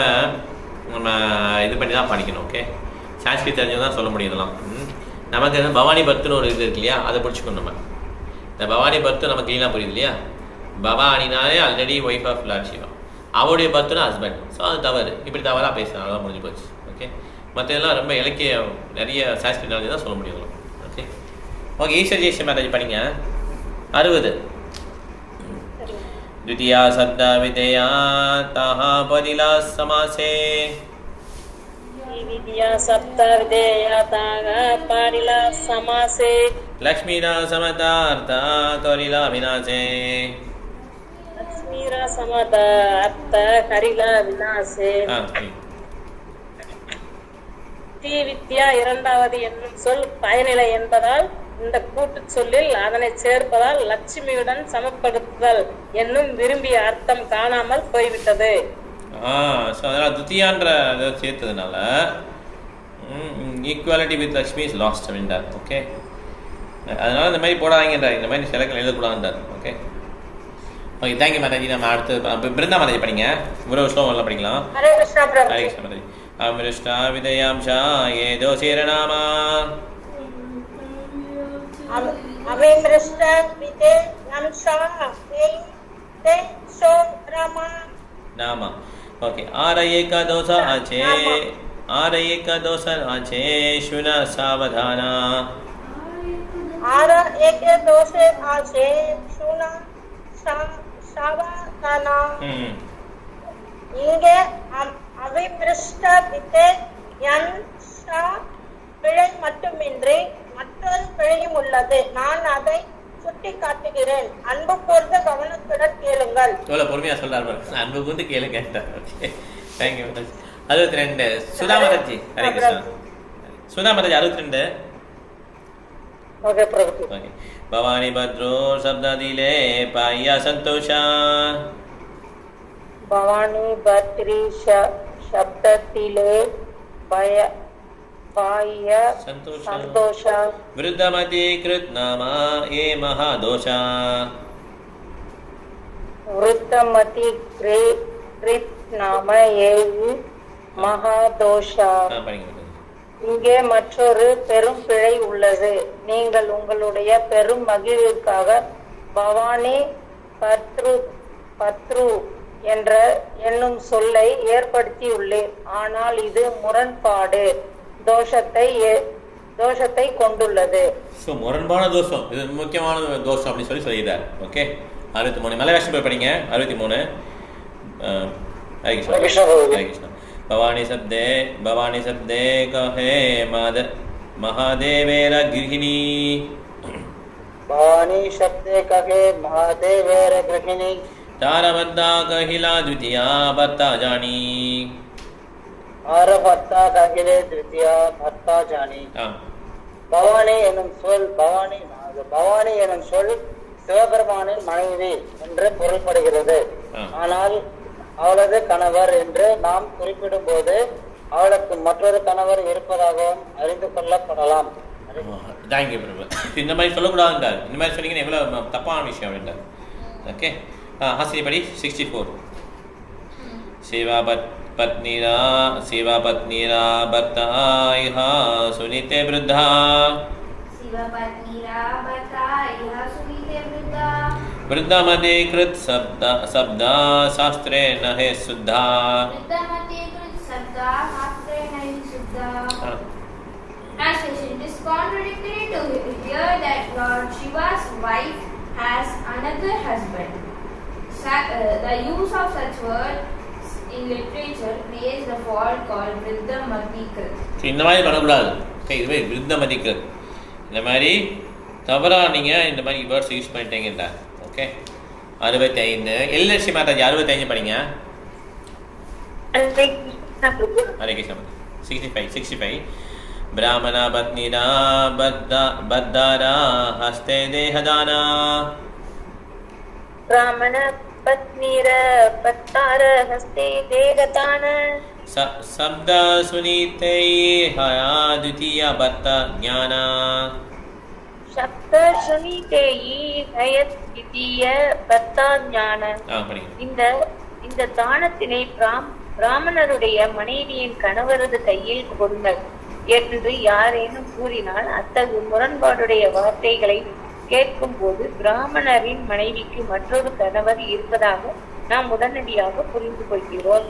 நம்ம இது பண்ணி தான் படிக்கணும். ஓகே, சான்ஸ்கிரிட் தெரிஞ்சவங்க தான் சொல்ல முடியும் இதெல்லாம். நமக்கு வந்து பவானி பர்த்துன்னு ஒரு இது இருக்கு இல்லையா, அதை பிடிச்சிக்கணும். நம்ம இந்த பவானி பர்த்து நமக்கு க்ளீனாக புரியுது இல்லையா? பவானினாலே already wife of lord Shiva, அவருடைய பர்த்துனா ஹஸ்பண்ட். ஸோ அது தவறு, இப்படி தவறாக பேசுகிறாங்க, அதான் முடிஞ்சு போச்சு. ஓகே, மற்ற இதெல்லாம் ரொம்ப இலக்கிய நிறைய சான்ஸ்கிரிட் நாலேஜ் தான் சொல்ல முடியும். Okay okay Eshwar Jayashree marriage படிங்க. 60 द्वितीया शब्द विधेया ताः परिला समासे विद्या सप्त विधेया ताः परिला समासे लक्ष्मीना समतार्थ करिला विनाशे लक्ष्मीरा समत अर्थ करिला विनाशे தி வித்யா இரண்டாவது என்னும் சொல் பயனிலை என்பதால் இந்த கூட்டு சொல்லில் அதனை சேர்ப்பதால் லட்சுமியுடன் சமப்படுத்துதல் என்னும் விரும்பிய அர்த்தம் காணாமல் போய்விட்டது. துத்தியான்ற சேர்த்ததுனால equality with Lakshmi is lost அப்படின்றார். ஓகே, அதனால இந்த மாதிரி போடாதீங்கன்றார், இந்த மாதிரி சிலக்கள் எழுதக்கூடாதுன்றார். ஓகே ஓகே, தேங்க்யூ மாதாஜி. நம்ம அடுத்து பிருந்தா மாதாஜி படிங்க, ஒரு ஸ்லோகம் எல்லாம் படிக்கலாம். ஹரே கிருஷ்ணா பிரபு. ஹரே கிருஷ்ணா மாதாஜி. अमृष्टा विदयांशा ये दोषीरनामा अमृष्टा विदयांशा ये दोषीरनामा नामा. ओके, आरये का दोष आचे शुना सावधाना. आरये के दोष आचे शुना सावधाना. இங்கே அவிமிருஷ்ட விதேயன்ஷா பிழை மட்டுமின்றி மற்றொரு பிழையும் உள்ளது. நான் அதை சுட்டி காட்டுகிறேன். அன்பு கூர்ந்து கவனத்துடன் கேளுங்கள். பொறுமையா சொல்றாரு, அன்பு கூர்ந்து கேளுங்க. தேங்க்யூ. 62 சுதா மாதாஜி. ஹரே கிருஷ்ணா. சுதா மாதாஜி 62. ஓகே பிரபு. ஓகே, பவானி பத்ரோ சப்தாதிலே பாயா சந்தோஷா. भवानी भद्री शब्दतिले बाह्य संतोष वृद्धमति कृत नाम ये महादोषा. वृद्धमति कृत नाम ये महादोषा. இங்கே மற்றொரு பெரும் பிழை உள்ளது. நீங்கள் உங்களுடைய பெரும் மகிழ்விற்காக பவானி பத்ரு என்ற என்னும் சொல்லை ஏற்படுத்தியுள்ளேன். ஆனால் இது முரண்பாடு தோஷத்தை கொண்டுள்ளது. முரண்பான தோஷம், இது முக்கியமான தோஷம் அப்படின்னு சொல்லிடுறார். ஓகே, 63 மலையாளம் போய் படிங்க. 63. ஹரே கிருஷ்ணா. भवानी शब्दे कहे महादेवेर गृहिणी. भवानी शब्दे कहे महादेवेर गृहिणी. तारबद्धा कहिला द्वितीया भर्ता जानी. ஆரபர்த்தா ககிலே திருத்தியா பர்த்தா ஜானி. பவானி எனும் சொல் சிவபெருமானின் மனைவி என்று பொருள்படுகிறது. ஆனால் அவளது கணவர் என்று நாம் குறிப்பிடும் போது அவளுக்கு மற்றொரு கணவர் இருப்பதாகவும் அறிந்து கொள்ளப்படலாம். இந்த மாதிரி சொல்லக்கூடாதுன்றார். இந்த மாதிரி சொன்னீங்கன்னா எவ்வளவு தப்பான விஷயம் அப்படின்றார். ஓகே, हासिनी पढ़ी 64. सेवा पत्नीरा भर्ता इह सुनीते वृद्धा. वृद्धा मध्य कृत शब्द शास्त्रे न है शुद्धा. Translation: It is contradictory to hear that Lord Shiva's wife has another husband. The use of such words in literature creates the fault called Vriddhamadikrit. இந்த மாதிரி பண்ணக்கூடாது. ஓகே, இதுவே Vriddhamadikrit. இந்த மாதிரி தவறா நீங்க இந்த மாதிரி வேர்ட்ஸ் யூஸ் பண்ணிட்டீங்கடா. ஓகே, 65 எல்எஸ்சி மாதாஜி 65 படிங்க. ஹரே கிருஷ்ணா. 65 ब्राह्मणा पत्नीना बद्धारा हस्ते देहदाना. ब्राह्मण पत्नीर पत्तार हस्ते देहदान. शब्द सुनीते हया द्वितीय भर्ता ज्ञाना. शब्द सुनीते हय द्वितीय भर्ता ज्ञान. இந்த தானத்தினை பிராமணருடைய மனைவியின் கணவரது கையில் கொடுங்கள் என்று யாரேனும் கூறினால் அத்தகு முரண்பாடுடைய வார்த்தைகளை கேட்கும் போது பிராமணரின் மனைவிக்கு மற்றொரு கணவர் இருப்பதாக நாம் உடனடியாக புரிந்து கொள்கிறோம்.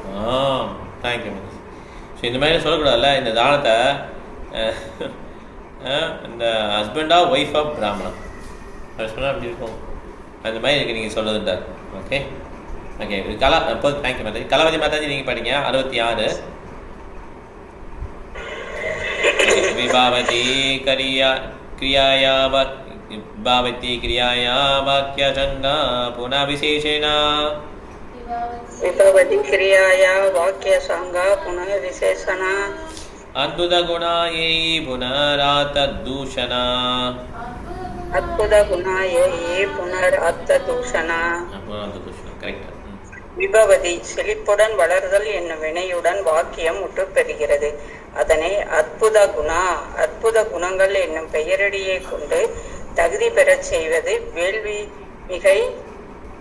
இந்த மாதிரி சொல்லக்கூடாதுல்ல. இந்த தானத்தை இந்த ஹஸ்பண்டா ஒய்ஃப் ஆஃப் பிராமணன் சொன்னா அப்படி இருக்கும். அந்த மாதிரி இருக்கு நீங்க சொல்றதுன்றார். Okay okay. தேங்க்யூ மாதாஜி. கலாவதி மாதாஜி நீங்கள் படிங்க 66. விபாவதி கிரியாயா விபாவதி கிரியாயா வாக்கியசங்கா புனः விசேஷேண விபவதி கிரியாயா வாக்கியசங்கா புனः விசேஷண அத்புத குணாயை புனராத்தூஷண அத்புத குணாயை புனராத்தூஷண. கரெக்ட். விபவதி செழிப்புடன் வளர்தல் என்னும் வினையுடன் வாக்கியம் முற்று பெறுகிறது. அதனை அற்புத குணங்கள் என்னும் பெயரடியை கொண்டு தகுதி பெறச் செய்வது வேள்வி மிகை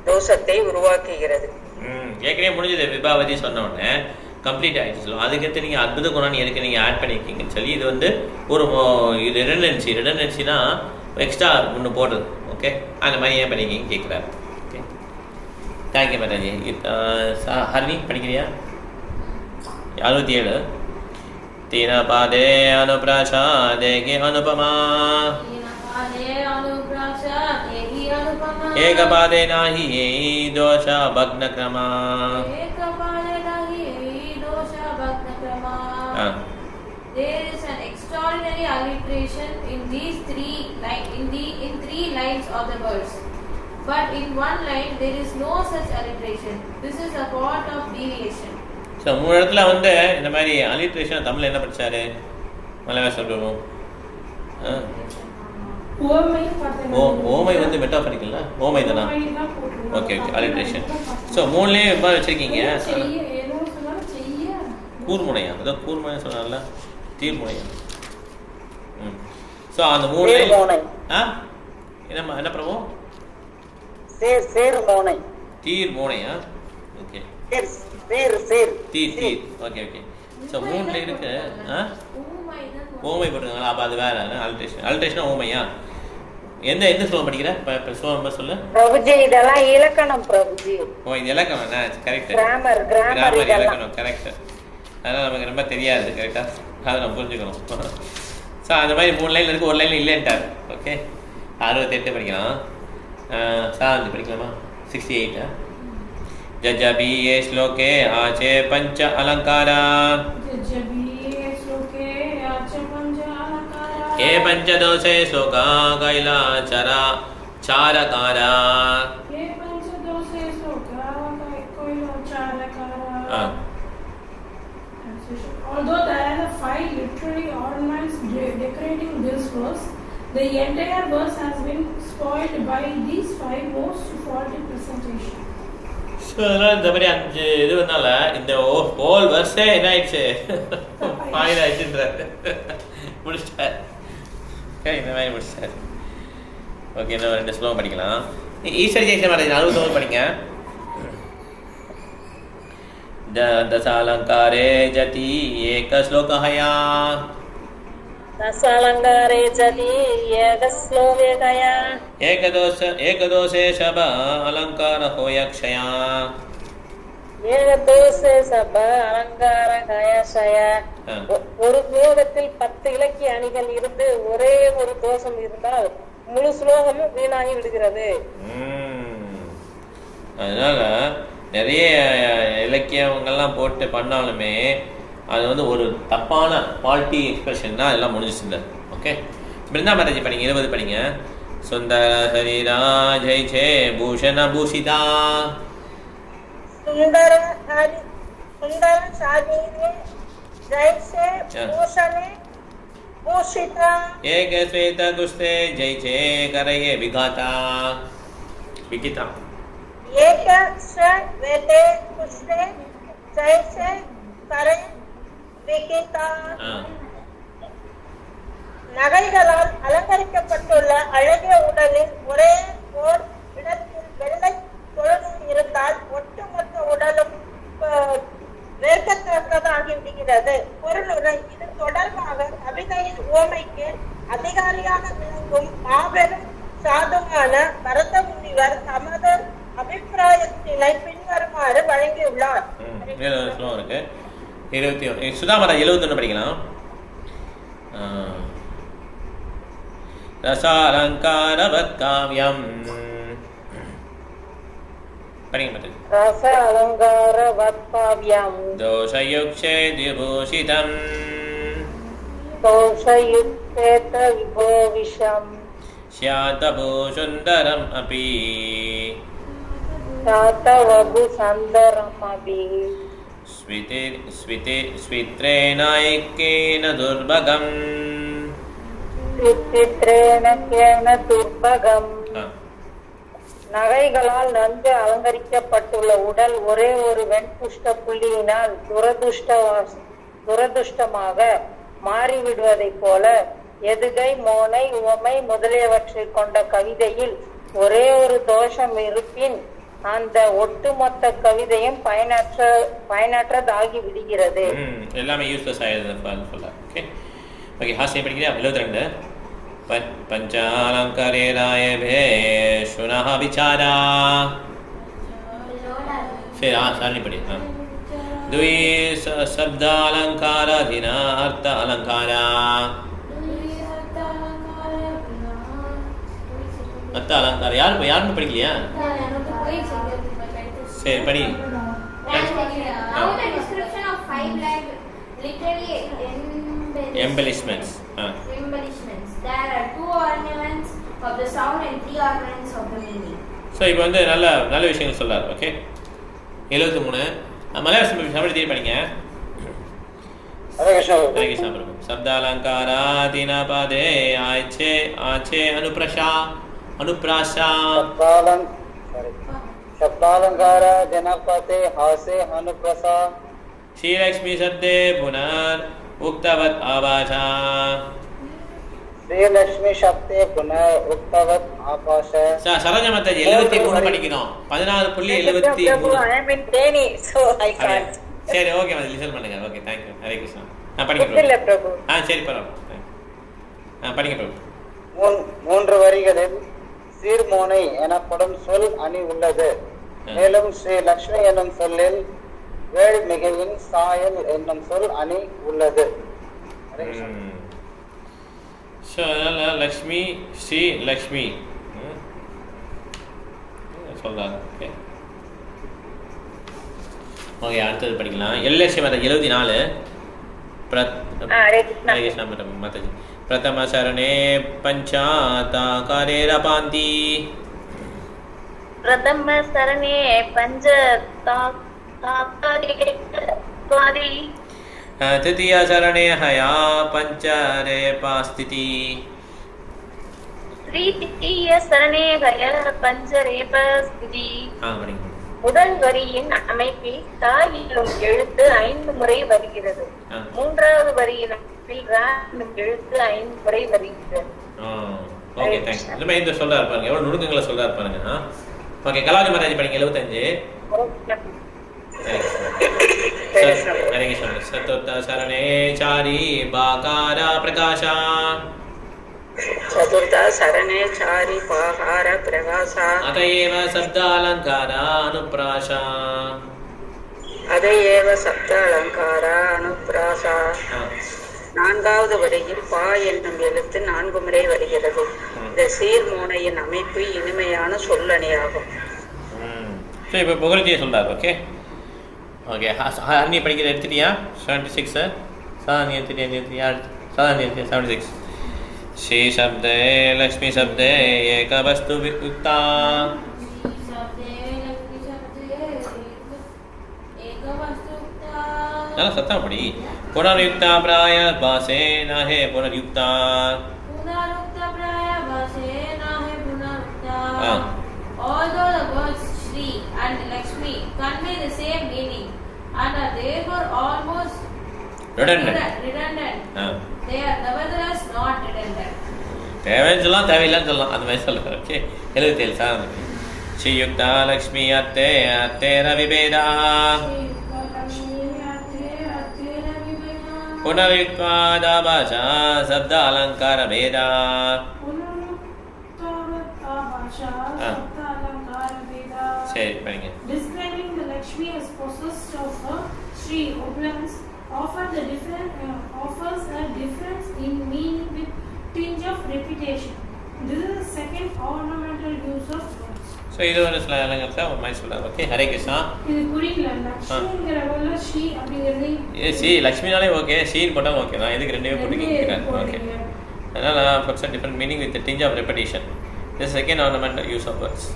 தோஷத்தை உருவாக்குகிறது. ஏற்கனவே முடிஞ்சது. விபாவதி சொன்ன உடனே கம்ப்ளீட் ஆகிடுச்சு சொல்லுவோம். அதுக்கடுத்து நீங்கள் அற்புத குணம் எதுக்கு நீங்கள் ஆட் பண்ணியிருக்கீங்கன்னு சொல்லி இது வந்து ஒரு ரிடண்டன்சினா எக்ஸ்ட்ரா ஒன்று போடுறது. ஓகே, அந்த மாதிரி ஏன் பண்ணிக்கிங்க கேட்குறாரு. ஓகே, தேங்க்யூ மாதாஜி. ஹரிணி படிக்கிறியா? 67. तीन पादे अनुप्रासादे के अनुपमा एक पादे नाही दोष भग्न क्रमा. There is an extraordinary alliteration in these three lines of the verse, but in one line there is no such alliteration. This is a part of deviation. So 3 இடத்துல வந்து இந்த மாதிரி அலிட்ரேஷன் தமிழ் என்ன படித்தாரு? மலையாள சொல்லுவோம். ஓமை வந்து மெட்டாஃபரிக்கல்ல, ஓமை தானா? Okay okay, alliteration. ஸோ 3லேயே எவ்வளோ வச்சுருக்கீங்க? கூர்முனையா? ஏதோ கூர்முனை சொன்னார்ல, தீர்முனையா? ஸோ அந்த 3 என்ன பிரபு? தீர் மோனையா? ஓகே, தீர். Okay okay. ஸோ 3ல இருக்கு. ஓமை போட்டுருக்காங்களா? அப்போ அது வேற அல்ட்ரேஷன் ஓமையா? எந்த ஸ்லோகம் படிக்கிற? ஸ்லோகம் சொல்லு பிரபுஜி. இதெல்லாம் இலக்கணம் பிரபுஜி. ஓ, இது இலக்கணம். கரெக்ட், கிராமர் இலக்கணம். கரெக்ட். அதெல்லாம் நமக்கு ரொம்ப தெரியாது. கரெக்டாக அதை நம்ம புரிஞ்சுக்கணும். ஸோ அந்த மாதிரி 3 லைன் இருக்குது, 1 லைன் இல்லைன்ட்டார். ஓகே, 68 படிக்கலாம். 7 படிக்கலாமா? 68. जजबी ये श्लोके आचे पंच अलंकारा ये पंचदोषे श्लोका कैला चरा चारकारा. Although there are 5 literary ornaments decorating this verse, the entire verse has been spoiled by these 5 most faulty presentations. So அதனால் இந்த மாதிரி 5 இது வந்தால இந்த ஹோல் வருஷே என்ன ஆயிடுச்சு? ஃபைன் ஆயிடுச்சுன்றாரு. முடிச்சிட்டார். இந்த மாதிரி முடிச்சிட்டார். ஓகே, இன்னும் 2 ஸ்லோகம் படிக்கலாம். ஈஸ்வரி ஜெயசே மாதாஜி 69 படிங்க. दशालंकारे जति एक श्लोकहया दशालंकारे जति एक श्लोकहया एकदोषे शब अलंकार होयक्षया एकदोषे शब अलंकार होयक्षया. ஒரு ஸ்லோகத்தில் 10 இலக்கிய அணிகள் இருந்து ஒரே ஒரு தோஷம் இருந்தால் முழு ஸ்லோகமும் வீணாகி விடுகிறது. அதனால நிறைய இலக்கியங்கள்லாம் போட்டு பண்ணாலுமே அது வந்து ஒரு தப்பான ஃபால்ட்டி எக்ஸ்பிரஷன் தான் எல்லாம் முடிஞ்சிச்சுங்க. ஓகே, பிருந்தா மாதாஜி படிங்க. 20 படிங்க. சுந்தர சரீரா ஜெய் ஜே பூஷண பூஷிதா சுந்தர சரீரே ஜெய் சே பூஷணே பூஷிதா ஏக ஸ்வேத குஸ்தே ஜெய் ஜே கரயே விகாதா விகிதா एक वेदे कुस्ते जैसे करे विकिता. நகைகளால் அலங்கரிக்கப்பட்டுள்ள அழகிய உடலில் ஒரே ஓர் இடத்தில் வெள்ளை தொழுது இருந்தால் ஒட்டுமொத்த உடலும் வெறுக்கத்தக்கதாகி விடுகிறது. பொருளுரை இது தொடர்பாக அபிநயின் ஓமைக்கு அதிகாரியாக விளங்கும் மாபெரும் சாதுவான பரத முனிவர் தமது அபிப்பிராயத்தினை பின்வருமாறு வழங்கியுள்ளார். சுதாமரா 71 படிக்கலாம். ரசாலங்காரவத் காவ்யம் படிங்க மாதாஜி. ரச அலங்கார வத்பாவ்யம் தோஷயுக்ஷே திபூஷிதம் தோஷயுக்தேத விபோவிஷம் ஸ்யாதபூ சுந்தரம் அபி சாதவபு சந்தரமபி ஸ்வித்ரேனாய்க்கேன துர்பகம் சித்திரேனகேன துர்பகம். நகைகளால் நன்கு அலங்கரிக்கப்பட்டுள்ள உடல் ஒரே ஒரு வெண்புஷ்ட புள்ளியினால் துரதுஷ்டமாக மாறிவிடுவதைப் போல எதுகை, மோனை, உவமை முதலியவற்றை கொண்ட கவிதையில் ஒரே ஒரு தோஷம் இருப்பின் அந்த ஒட்டுமொத்த கவிதையும் பயனற்றதாகி விடுகிறது. எல்லாமே யூஸ்லெஸ் ஆயிடுது. Okay okay. ஹாஸ்யம் படிக்கிறேன். 72 பஞ்சாலங்கரே ராயபே சுனஹ விசாரா. சரி சாரணி படி. द्वि शब्दालंकाराधीना अर्थ अलंकारा. अर्थ अलंकार यार படிக்கலையா? சரி படி. Now the description of 5 literary embellishments. Embellishments. There are 2 ornaments of the sound and 3 ornaments of the meaning. So இப்போ வந்து நல்ல விஷயங்கள் சொல்றாரு. ஓகே 73 மலையாள தமிழ் தேடி படிங்க. ஹரே கிருஷ்ணா பிரபு. சப்தாலங்காரா தினபதே ஆச்சே ஆச்சே அனுப்ராஷா शब्दालंकारा जनपते हासे अनुप्रसा श्री लक्ष्मी सद्दे पुनर् उक्तवत् आभाषा. श्री लक्ष्मी शब्दे पुनर् उक्तवत् आभाषा. சரோஜா மாதாஜி 73 படிக்கணும். 14.73. I am in training so I can't. சரி ஓகே மாதாஜி லிசன் பண்ணுங்க. Okay thank you. Hare Krishna. படிங்க பிரபு. சரி பரவாயில்லை. படிங்க பிரபு. 3 வரிகளில் சீர்மோனை எனப்படும் சொல் அணி உள்ளது. மேலும் ஸ்ரீ லக்ஷ்மி என்னும் சொல்லில் வேள்மிகையின் சாயல் என்னும் சொல் அணி உள்ளது. லக்ஷ்மி ஸ்ரீ லக்ஷ்மி சொல்றாங்க. ஓகே அடுத்தது படிக்கலாம். எல்எஸ்சி மாதா 74 மாதாஜி. प्रथम शरणे पंचाताकारे रपान्ति. प्रथम शरणे पंचताकारे रपान्ति. तृतीय शरणे हया पंचरेपास्थिति. तृतीय शरणे हया पंचरेपास्थिति. முதல் வரியின் அமைப்பில் தா என்னும் எழுத்து 5 முறை வருகிறது. மூன்றாவது வரியின் அமைப்பில் ரா என்னும் எழுத்து 5 முறை வருகிறது. Okay thanks. இந்த இந்த சொல்றாரு பாருங்க, எவ்வளவு நுணுக்கங்களை சொல்றாரு பாருங்க. ஓகே கலாவதி மகாராஜ் படிங்க 75. हरे कृष्ण. चतुर्थ शरणे चारी बाकारा प्रकाशा. चतुर्थ शरणे चारी बाकार प्रकाशा. अतएव शब्दालंकारा अनुप्राशा. अतएव शब्दालंकारा अनुप्राशा. நான்காவது வரியில் பா என்னும் எழுத்து 4 முறை வருகிறது. இந்த சீர்மோனையின் அமைப்பு இனிமையான சொல்லணியாகும். இப்போ புகழ்ச்சியை சொல்றாரு. ஓகே ஓகே ஹரணி படிக்கிறது எடுத்துட்டியா? 76 சாதாரணி எடுத்துட்டியா? சாதாரணி 76. श्री शब्दे लक्ष्मी शब्दे एक वस्तु युक्ता. चलो सत्ता पड़ी. पुनर्युक्ता प्राय भाषे न है पुनर्युक्ता. Although the words Shri and Lakshmi convey the same meaning and are therefore almost redundant. They are nevertheless not redundant. தேவைன்னு சொல்லலாம், தேவையில்லைன்னு சொல்லலாம், அந்த மாதிரி சொல்லுங்க. Okay 77 sir. ஸ்ரீயுக்தா லக்ஷ்மி அத்தே அத்தேர விபேதா. புனருக்தா பாஷா சப்த அலங்கார பேதா. சரி படிங்க. Describing the Lakshmi as possessed of a Shri opulence offers a difference in meaning with tinge of repetition. This is the second ornamental use of words. So இது ஒரு சில இலங்கிறத ஒரு மாதிரி சொல்கிறார். ஓகே, ஹரே கிருஷ்ணா. இது புரியல, லக்ஷ்மிங்கிறவங்க ஸ்ரீ அப்படிங்கிறது ஸ்ரீ லக்ஷ்மினாலே ஓகே, ஸ்ரீன்னு போட்டாலும் ஓகே தான். இதுக்கு ரெண்டுமே போட்டு கேட்குறேன். ஓகே, அதனால் flux different meaning with tinge of repetition. This second ornamental use of words.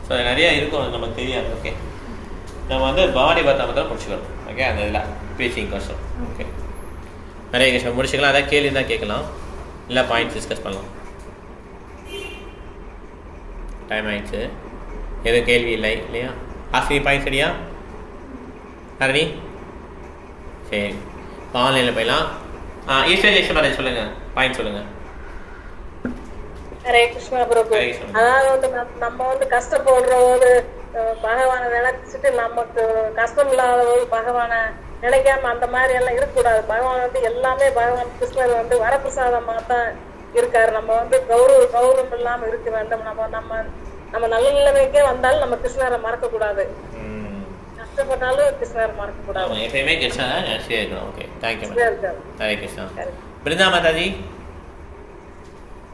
So நிறையா இருக்கும், அது நமக்கு தெரியாது. ஓகே, நம்ம வந்து பாடி பார்த்தா மட்டும் முடிச்சுக்கிறோம். ஓகே, அந்த இதில் ப்ரீச்சிங் கோர்ஸும். ஓகே, ஹரே கிருஷ்ணா. முடிச்சுக்கலாம். அதான் கேள்வி தான் கேட்கலாம், இல்லை பாயிண்ட்ஸ் டிஸ்கஸ் பண்ணலாம். டைம் ஆயிடுச்சு, எதுவும் கேள்வி இல்லை இல்லையா? ஆசிரி பாயிண்ட் சரியா ஹரணி? சரி, ஆன்லைனில் போயிடலாம். ஈஸ்வர ஜெயஸ்ரீ மாதிரி சொல்லுங்கள், பாயிண்ட் சொல்லுங்கள். ஹரே கிருஷ்ணா பிரபு. அதாவது வந்து நம்ம வந்து கஷ்டப்படுற போது பகவானை நினைச்சிட்டு நமக்கு கஷ்டம் இல்லாத போது பகவானை நினைக்காம அந்த மாதிரி எல்லாம் இருக்கக்கூடாது. பகவான் வந்து எல்லாமே பகவான் கிருஷ்ணர் வந்து வரப்பிரசாதமா தான் இருக்காரு. நம்ம வந்து கௌரவம் இல்லாம இருக்க வேண்டும். நம்ம நல்ல நிலைமைக்கே வந்தாலும் நம்ம கிருஷ்ணரை மறக்க கூடாது, கஷ்டப்பட்டாலும் கிருஷ்ணரை மறக்க கூடாது. எப்பயுமே கிருஷ்ணா இருக்கணும். Okay, thank you. ஹரே கிருஷ்ணா. பிருந்தா மாதாஜி.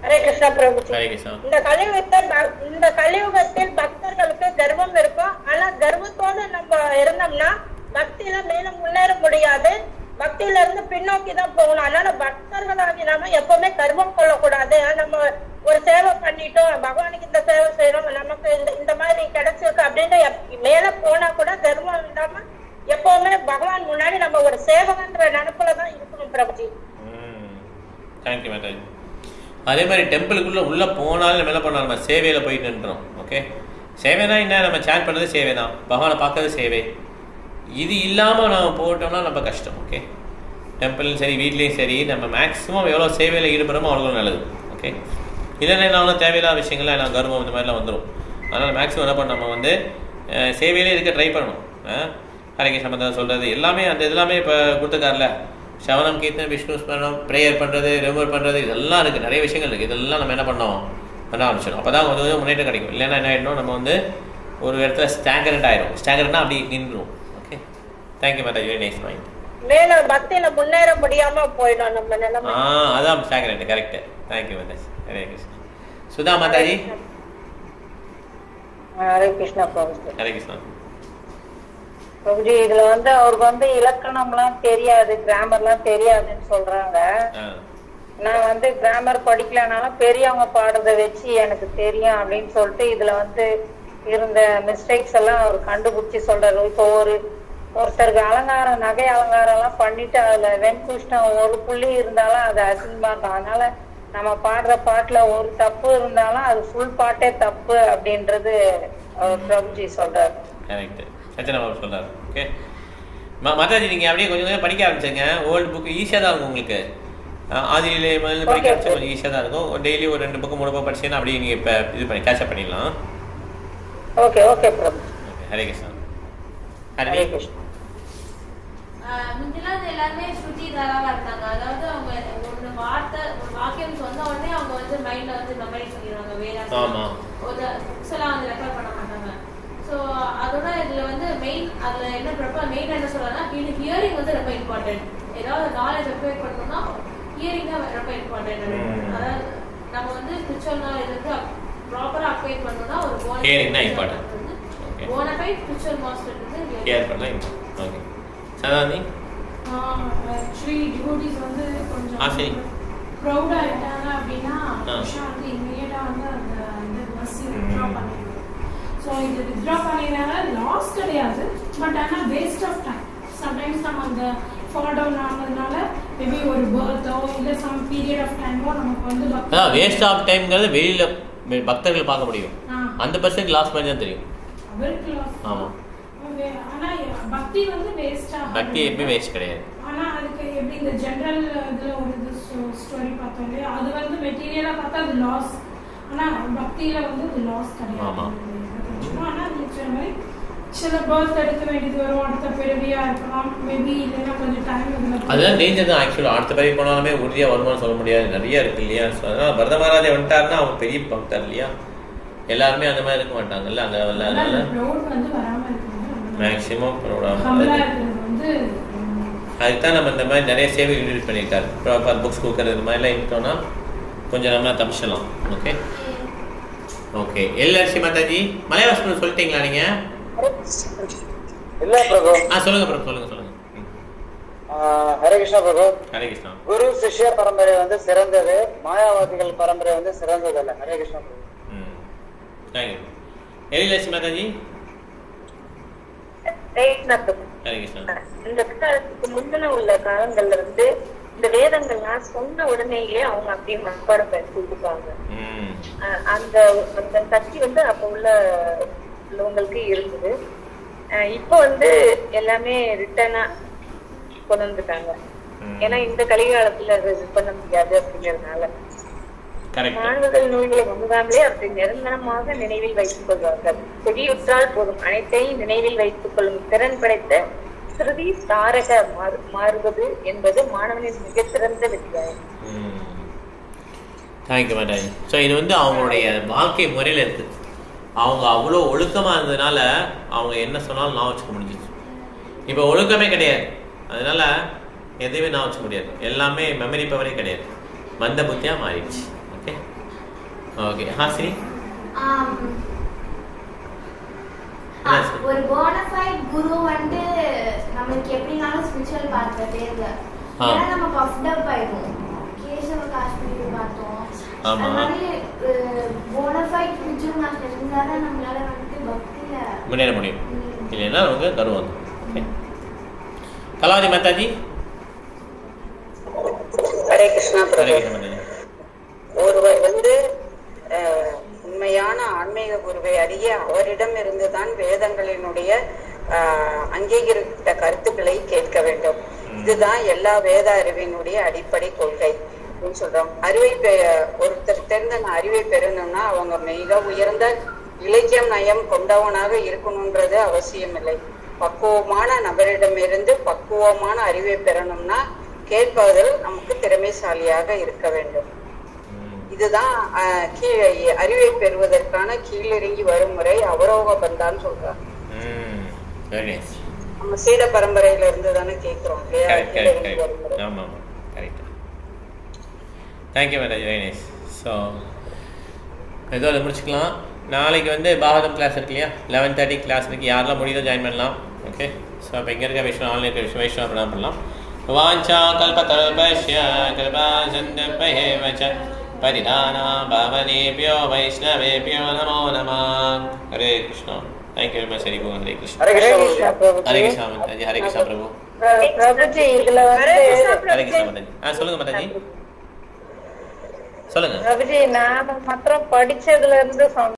ஹரே கிருஷ்ணா பிரபு. ஹரே கிருஷ்ணா. இந்த கலியுகத்தில் பக்தர்களுக்கு கர்வம் இருக்கும். ஆனா கர்வத்தோடு நம்ம இருந்தோம்னா பக்தியில மேலும் முன்னேற முடியாது, பக்தியில இருந்து பின்னோக்கி தான் போகணும். அதனால பக்தர்களாகி நாம எப்பவுமே கர்வம் கொள்ளக்கூடாது. நம்ம ஒரு சேவை பண்ணிட்டோம், பகவானுக்கு இந்த சேவை செய்யறோம், நமக்கு இந்த மாதிரி கிடைச்சிருக்கு அப்படின்னு மேல போனா கூட கர்வம் இல்லாம எப்பவுமே பகவான் முன்னாடி நம்ம ஒரு சேவகன்ற நினைப்புலதான் இருக்கணும் பிரபுஜி. தேங்க்யூ மாதாஜி. அதே மாதிரி டெம்பிளுக்குள்ளே உள்ளே போனாலும் நம்ம என்ன பண்ணோம், நம்ம சேவையில் போயிட்டு நின்றோம். ஓகே, சேவைனா என்ன, நம்ம சேட் பண்ணுறது சேவை தான், பகவானை பார்க்கறது சேவை. இது இல்லாமல் நம்ம போட்டோம்னா நம்ம கஷ்டம். ஓகே, டெம்பிள்லையும் சரி வீட்லேயும் சரி நம்ம மேக்ஸிமம் எவ்வளோ சேவையில் ஈடுபடுறோமோ அவ்வளோ நல்லது. ஓகே, இல்லைன்னா என்னாலும் தேவையில்லாத விஷயங்கள்லாம் நான் கர்வம் இந்த மாதிரிலாம் வந்துடும். அதனால் மேக்ஸிமம் என்ன பண்ண நம்ம வந்து சேவையிலே இருக்க ட்ரை பண்ணணும். ஹரே சம்பந்தம் சொல்கிறது எல்லாமே அந்த இதெல்லாமே இப்போ கொடுத்துருக்காருல, சவனம் கீர்த்தனம் விஷ்ணு ஸ்மரணம் ப்ரேயர் பண்ணுறது ரிமூவ் பண்ணுறது இதெல்லாம் இருக்குது, நிறைய விஷயங்கள் இருக்குது. இதெல்லாம் நம்ம என்ன பண்ணோம் பண்ண ஆரம்பிச்சிடும். அப்போ தான் கொஞ்சம் முன்னேற்றம் கிடைக்கும். இல்லைன்னா என்ன ஆகிடும், நம்ம வந்து ஒரு இடத்துல ஸ்டாங்கரண்ட் ஆகிடும். ஸ்டாங்கரண்ட்னா அப்படி நின்றுடும். ஓகே, தேங்க்யூ மாதாஜி. Very nice point. மேல பக்தியில முன்னேற முடியாம போயிடும் நம்ம நிலைமை. அதான் ஸ்டாங்கரண்ட். கரெக்ட். தேங்க்யூ மாதாஜி. ஹரே கிருஷ்ணா. சுதா மாதாஜி. ஹரே கிருஷ்ணா பிரபு. ஹரே கிருஷ்ணா பிரபுஜி. இதுல வந்து அவருக்கு வந்து இலக்கணம்லாம் தெரியாது, கிராமர்லாம் தெரியாதுன்னு சொல்றாங்க. நான் வந்து கிராமர் படிக்கலனாலும் பெரியவங்க பாடுறத வச்சு எனக்கு தெரியும் அப்படின்னு சொல்லிட்டு இதுல வந்து இருந்த மிஸ்டேக்ஸ் எல்லாம் அவர் கண்டுபிடிச்சி சொல்றாரு. இப்போ ஒருத்தருக்கு அலங்காரம், நகை அலங்காரம் எல்லாம் பண்ணிட்டு அதுல வெண்குஷ்டம் ஒரு புள்ளி இருந்தாலும் அது அசிங்கமா இருக்கும். அதனால நம்ம பாடுற பாட்டுல ஒரு தப்பு இருந்தாலும் அது ஃபுல் பாட்டே தப்பு அப்படின்றது பிரபுஜி சொல்றாரு. சொல்றாரு. ஓகே மாதாஜி, நீங்க அப்படியே கொஞ்சம் கொஞ்சம் படிக்க ஆரம்பிச்சுங்க. ஓல்டு புக் ஈஸியாக தான் இருக்கும் உங்களுக்கு. ஆதியிலே முதல்ல படிக்க ஆரம்பிச்சா கொஞ்சம் ஈஸியாக தான் இருக்கும். டெய்லி ஒரு 2 புக்கு 3 புக்கு படிச்சீங்கன்னா அப்படியே நீங்க இப்போ இது பண்ணி கேட்சப் பண்ணிடலாம். ஓகே ஓகே பிரபு. ஹரே கிருஷ்ணா. ஹரே கிருஷ்ணா. முந்திலாம் எல்லாருமே ஸ்ருதி தாராவா இருந்தாங்க. அதாவது அவங்க ஒரு வாக்கியம் சொன்ன உடனே அவங்க வந்து மைண்ட்ல வந்து மெமரி சொல்லிடுவாங்க. வேற ஒரு புக்ஸ் எல்லாம் வந்து ரெஃபர் பண்ண மாட்டாங்க. ஸோ அதோட இதுல வந்து அதுல என்ன மெயின் என்ன சொல்றாங்கன்னா, ஹியரிங் வந்து ரொம்ப இம்பார்ட்டன்ட். ஏதாவது நாலேஜ் அக்வைர் பண்ணணும்னா ஹியரிங் தான் ரொம்ப இம்பார்ட்டன்ட். அதாவது நம்ம வந்து ஸ்பிரிச்சுவல் நாலேஜ் வந்து ப்ராப்பரா அக்வைர் பண்ணணும்னா ஒரு போனஃபைட் ஸ்பிரிச்சுவல் மாஸ்டர் வந்து ஹியர் பண்ணலாம். ஓகே சதானி. ஆக்சுவலி டிவோட்டிஸ் வந்து கொஞ்சம் ப்ரௌடா ஆயிட்டாங்க அப்படின்னா வந்து இமீடியட்டா வந்து அந்த மசி வித்ட்ரா பண்ணிடுவாங்க. ஸோ இது வித்ட்ரா பண்ணிடுறாங்க, லாஸ் கிடையாது, பட் ஆனால் வேஸ்ட் ஆஃப் டைம். சம்டைம்ஸ் நம்ம அந்த ஃபால் டவுன் ஆனதுனால மேபி ஒரு பர்த்தோ இல்லை சம் பீரியட் ஆஃப் டைமோ நமக்கு வந்து அதான் வேஸ்ட் ஆஃப் டைம்ங்கிறது வெளியில பக்தர்கள் பார்க்க முடியும். அந்த பர்சன்ட் லாஸ் மாதிரி தான் தெரியும் அவருக்கு லாஸ். ஆமாம், ஆனால் பக்தி வந்து வேஸ்டா, பக்தி எப்பவுமே வேஸ்ட் கிடையாது. ஆனால் அதுக்கு எப்படி இந்த ஜென்ரல் இதில் ஒரு இது ஸ்டோரி பார்த்தோம் இல்லையா, அது வந்து மெட்டீரியலாக பார்த்தா அது லாஸ், ஆனால் பக்தியில் வந்து அது லாஸ் கிடையாது. ஆமாம், ஆனால் நிச்சயம் மாதிரி சில பர்த் எடுக்க வேண்டியது வரும், அடுத்த பிறவியா இருக்கலாம், மேபி இல்லைன்னா கொஞ்சம் டைம் இதில். அதுதான் டேஞ்சர் தான். ஆக்சுவலாக அடுத்த பிறவி போனாலுமே உறுதியாக வருமானம் சொல்ல முடியாது, நிறைய இருக்கு இல்லையா. ஸோ அதனால் பரத மகாராஜா வந்துட்டாருன்னா அவங்க பெரிய பக்தர் இல்லையா, எல்லாருமே அந்த மாதிரி இருக்க மாட்டாங்கல்ல அந்த லெவலில். அதனால மேக்ஸிமம் அதுதான் நம்ம இந்த மாதிரி நிறைய சேவை இன்ட்ரடியூஸ் பண்ணியிருக்காரு. ப்ராப்பர் புக்ஸ் கொடுக்குறது இந்த மாதிரிலாம் இருந்தோம்னா கொஞ்சம் நம்ம தப்பிச்சலாம். Okay okay. எல்ஆர்சி மாதாஜி மலையாளம் சொல்லிட்டீங்களா நீங்க? இல்ல பிரபு. சொல்லுங்க பிரபு, சொல்லுங்க. ஹரே கிருஷ்ணா பிரபு. ஹரே கிருஷ்ணா. குரு சிஷ்ய பரம்பரை வந்து சிறந்தது, மாயாவாதிகள் பரம்பரை வந்து சிறந்தது அல்ல. ஹரே கிருஷ்ணா பிரபு. தேங்க்யூ. எல்ஆர்சி மாதாஜி. ஹரே கிருஷ்ணா. இந்த காலத்துக்கு முந்தின உள்ள காலங்கள்ல இருந்து இந்த வேதங்கள்லாம் சொன்ன உடனேயே அவங்க அப்படியே மனப்பாடம் கொடுப்பாங்க. அந்த அந்த சக்தி வந்து அப்ப உள்ளவங்களுக்கு இருந்தது. இப்ப வந்து எல்லாமே ரிட்டர்னா கொண்டு வந்துட்டாங்க. ஏன்னா இந்த கலிகாலத்துல அது இது பண்ண முடியாது அப்படிங்கறதுனால மாணவர்கள் நூல்களை முகாமலே அப்படி நிரந்தரமாக நினைவில் வைத்துக் கொள்வார்கள். செடியுற்றால் போதும் அனைத்தையும் நினைவில் வைத்துக் கொள்ளும் திறன் படைத்த ஸ்ருதி தாரக மாறுவது என்பது மாணவனின் மிகச்சிறந்த வித்தியாசம். Thank you madam. ஸோ இது வந்து அவங்களுடைய வாழ்க்கை முறையில் இருக்குது. அவங்க அவ்வளோ ஒழுக்கமாக இருந்ததுனால அவங்க என்ன சொன்னாலும் நான் வச்சுக்க முடிஞ்சிச்சு. இப்போ ஒழுக்கமே கிடையாது, அதனால எதுவுமே நான் வச்சுக்க முடியாது. எல்லாமே மெமரி பவரே கிடையாது, மந்த புத்தியாக மாறிடுச்சு. Okay okay. ஹாசினி, ஒரு போனஃபைட் குரு வந்து நமக்கு எப்படினாலும் ஸ்பிரிச்சுவல் பார்த்த பேர்ல ஏன்னா நம்ம பஃப்ட் அப் ஆயிடும். கேசவ காஷ்மீர் பார்த்தோம். அந்த மாதிரி போனஃபைட் ஸ்பிரிச்சுவல் மாஸ்டர் இருந்தாதான் நம்மளால வந்து பக்தியில முன்னேற முடியும். இல்லைன்னா அவங்க கருவாங்க. கலாவதி மாதாஜி. ஹரே கிருஷ்ணா பிரபு. ஒருவர் வந்து உண்மையான ஆன்மீக குருவை அறிய அவரிடம் இருந்துதான் வேதங்களினுடைய அங்கீகரித்த கருத்துக்களை கேட்க வேண்டும். இதுதான் எல்லா வேத அறிவினுடைய அடிப்படை கொள்கை அப்படின்னு சொல்றோம். ஒருத்தர் தெரிந்த அறிவை பெறணும்னா அவங்க மிக உயர்ந்த இலக்கியம் நயம் கொண்டவனாக இருக்கணும்ன்றது அவசியம் இல்லை. பக்குவமான நபரிடமிருந்து பக்குவமான அறிவை பெறணும்னா கேட்பதில் நமக்கு திறமைசாலியாக இருக்க வேண்டும். இதுதான் அறிவை பெறுவதற்கான கீழிறங்கி வரும் முறை அவரோக பந்தான்னு சொல்றாங்க. நம்ம சீட பரம்பரையில இருந்து தானே கேட்கிறோம். Thank you madam, very nice. So ஏதோ அதை முடிச்சுக்கலாம். நாளைக்கு வந்து பாகவதம் கிளாஸ் இருக்கு இல்லையா, 11:30 கிளாஸ் இருக்குது. யாரெல்லாம் முடியுதோ ஜாயின் பண்ணலாம். ஓகே. ஸோ அப்போ இங்கே இருக்க வைஷ்ணவ ஆன்லைன் இருக்க வைஷ்ணவ பிரதானம் பண்ணலாம். வாஞ்சா கல்பதருபஸ்ய கிருபா சந்தர்பயேவ ச பரிதானா பவனேபியோ வைஷ்ணவேபியோ நமோ நமः. ஹரே Krishna. Thank you very much. Hari ஓம். ஹரே கிருஷ்ணா. ஹரே கிருஷ்ணா பிரபு. ஹரே கிருஷ்ணா மாதாஜி. ஹரே கிருஷ்ணா பிரபு. பிரபுஜி இதுல ஹரே கிருஷ்ணா மாதாஜி. சொல்லுங்க மாதாஜி, சொல்லுங்க. பிரபுஜி நான் மாத்திரம் படிச்சதுல இருந்து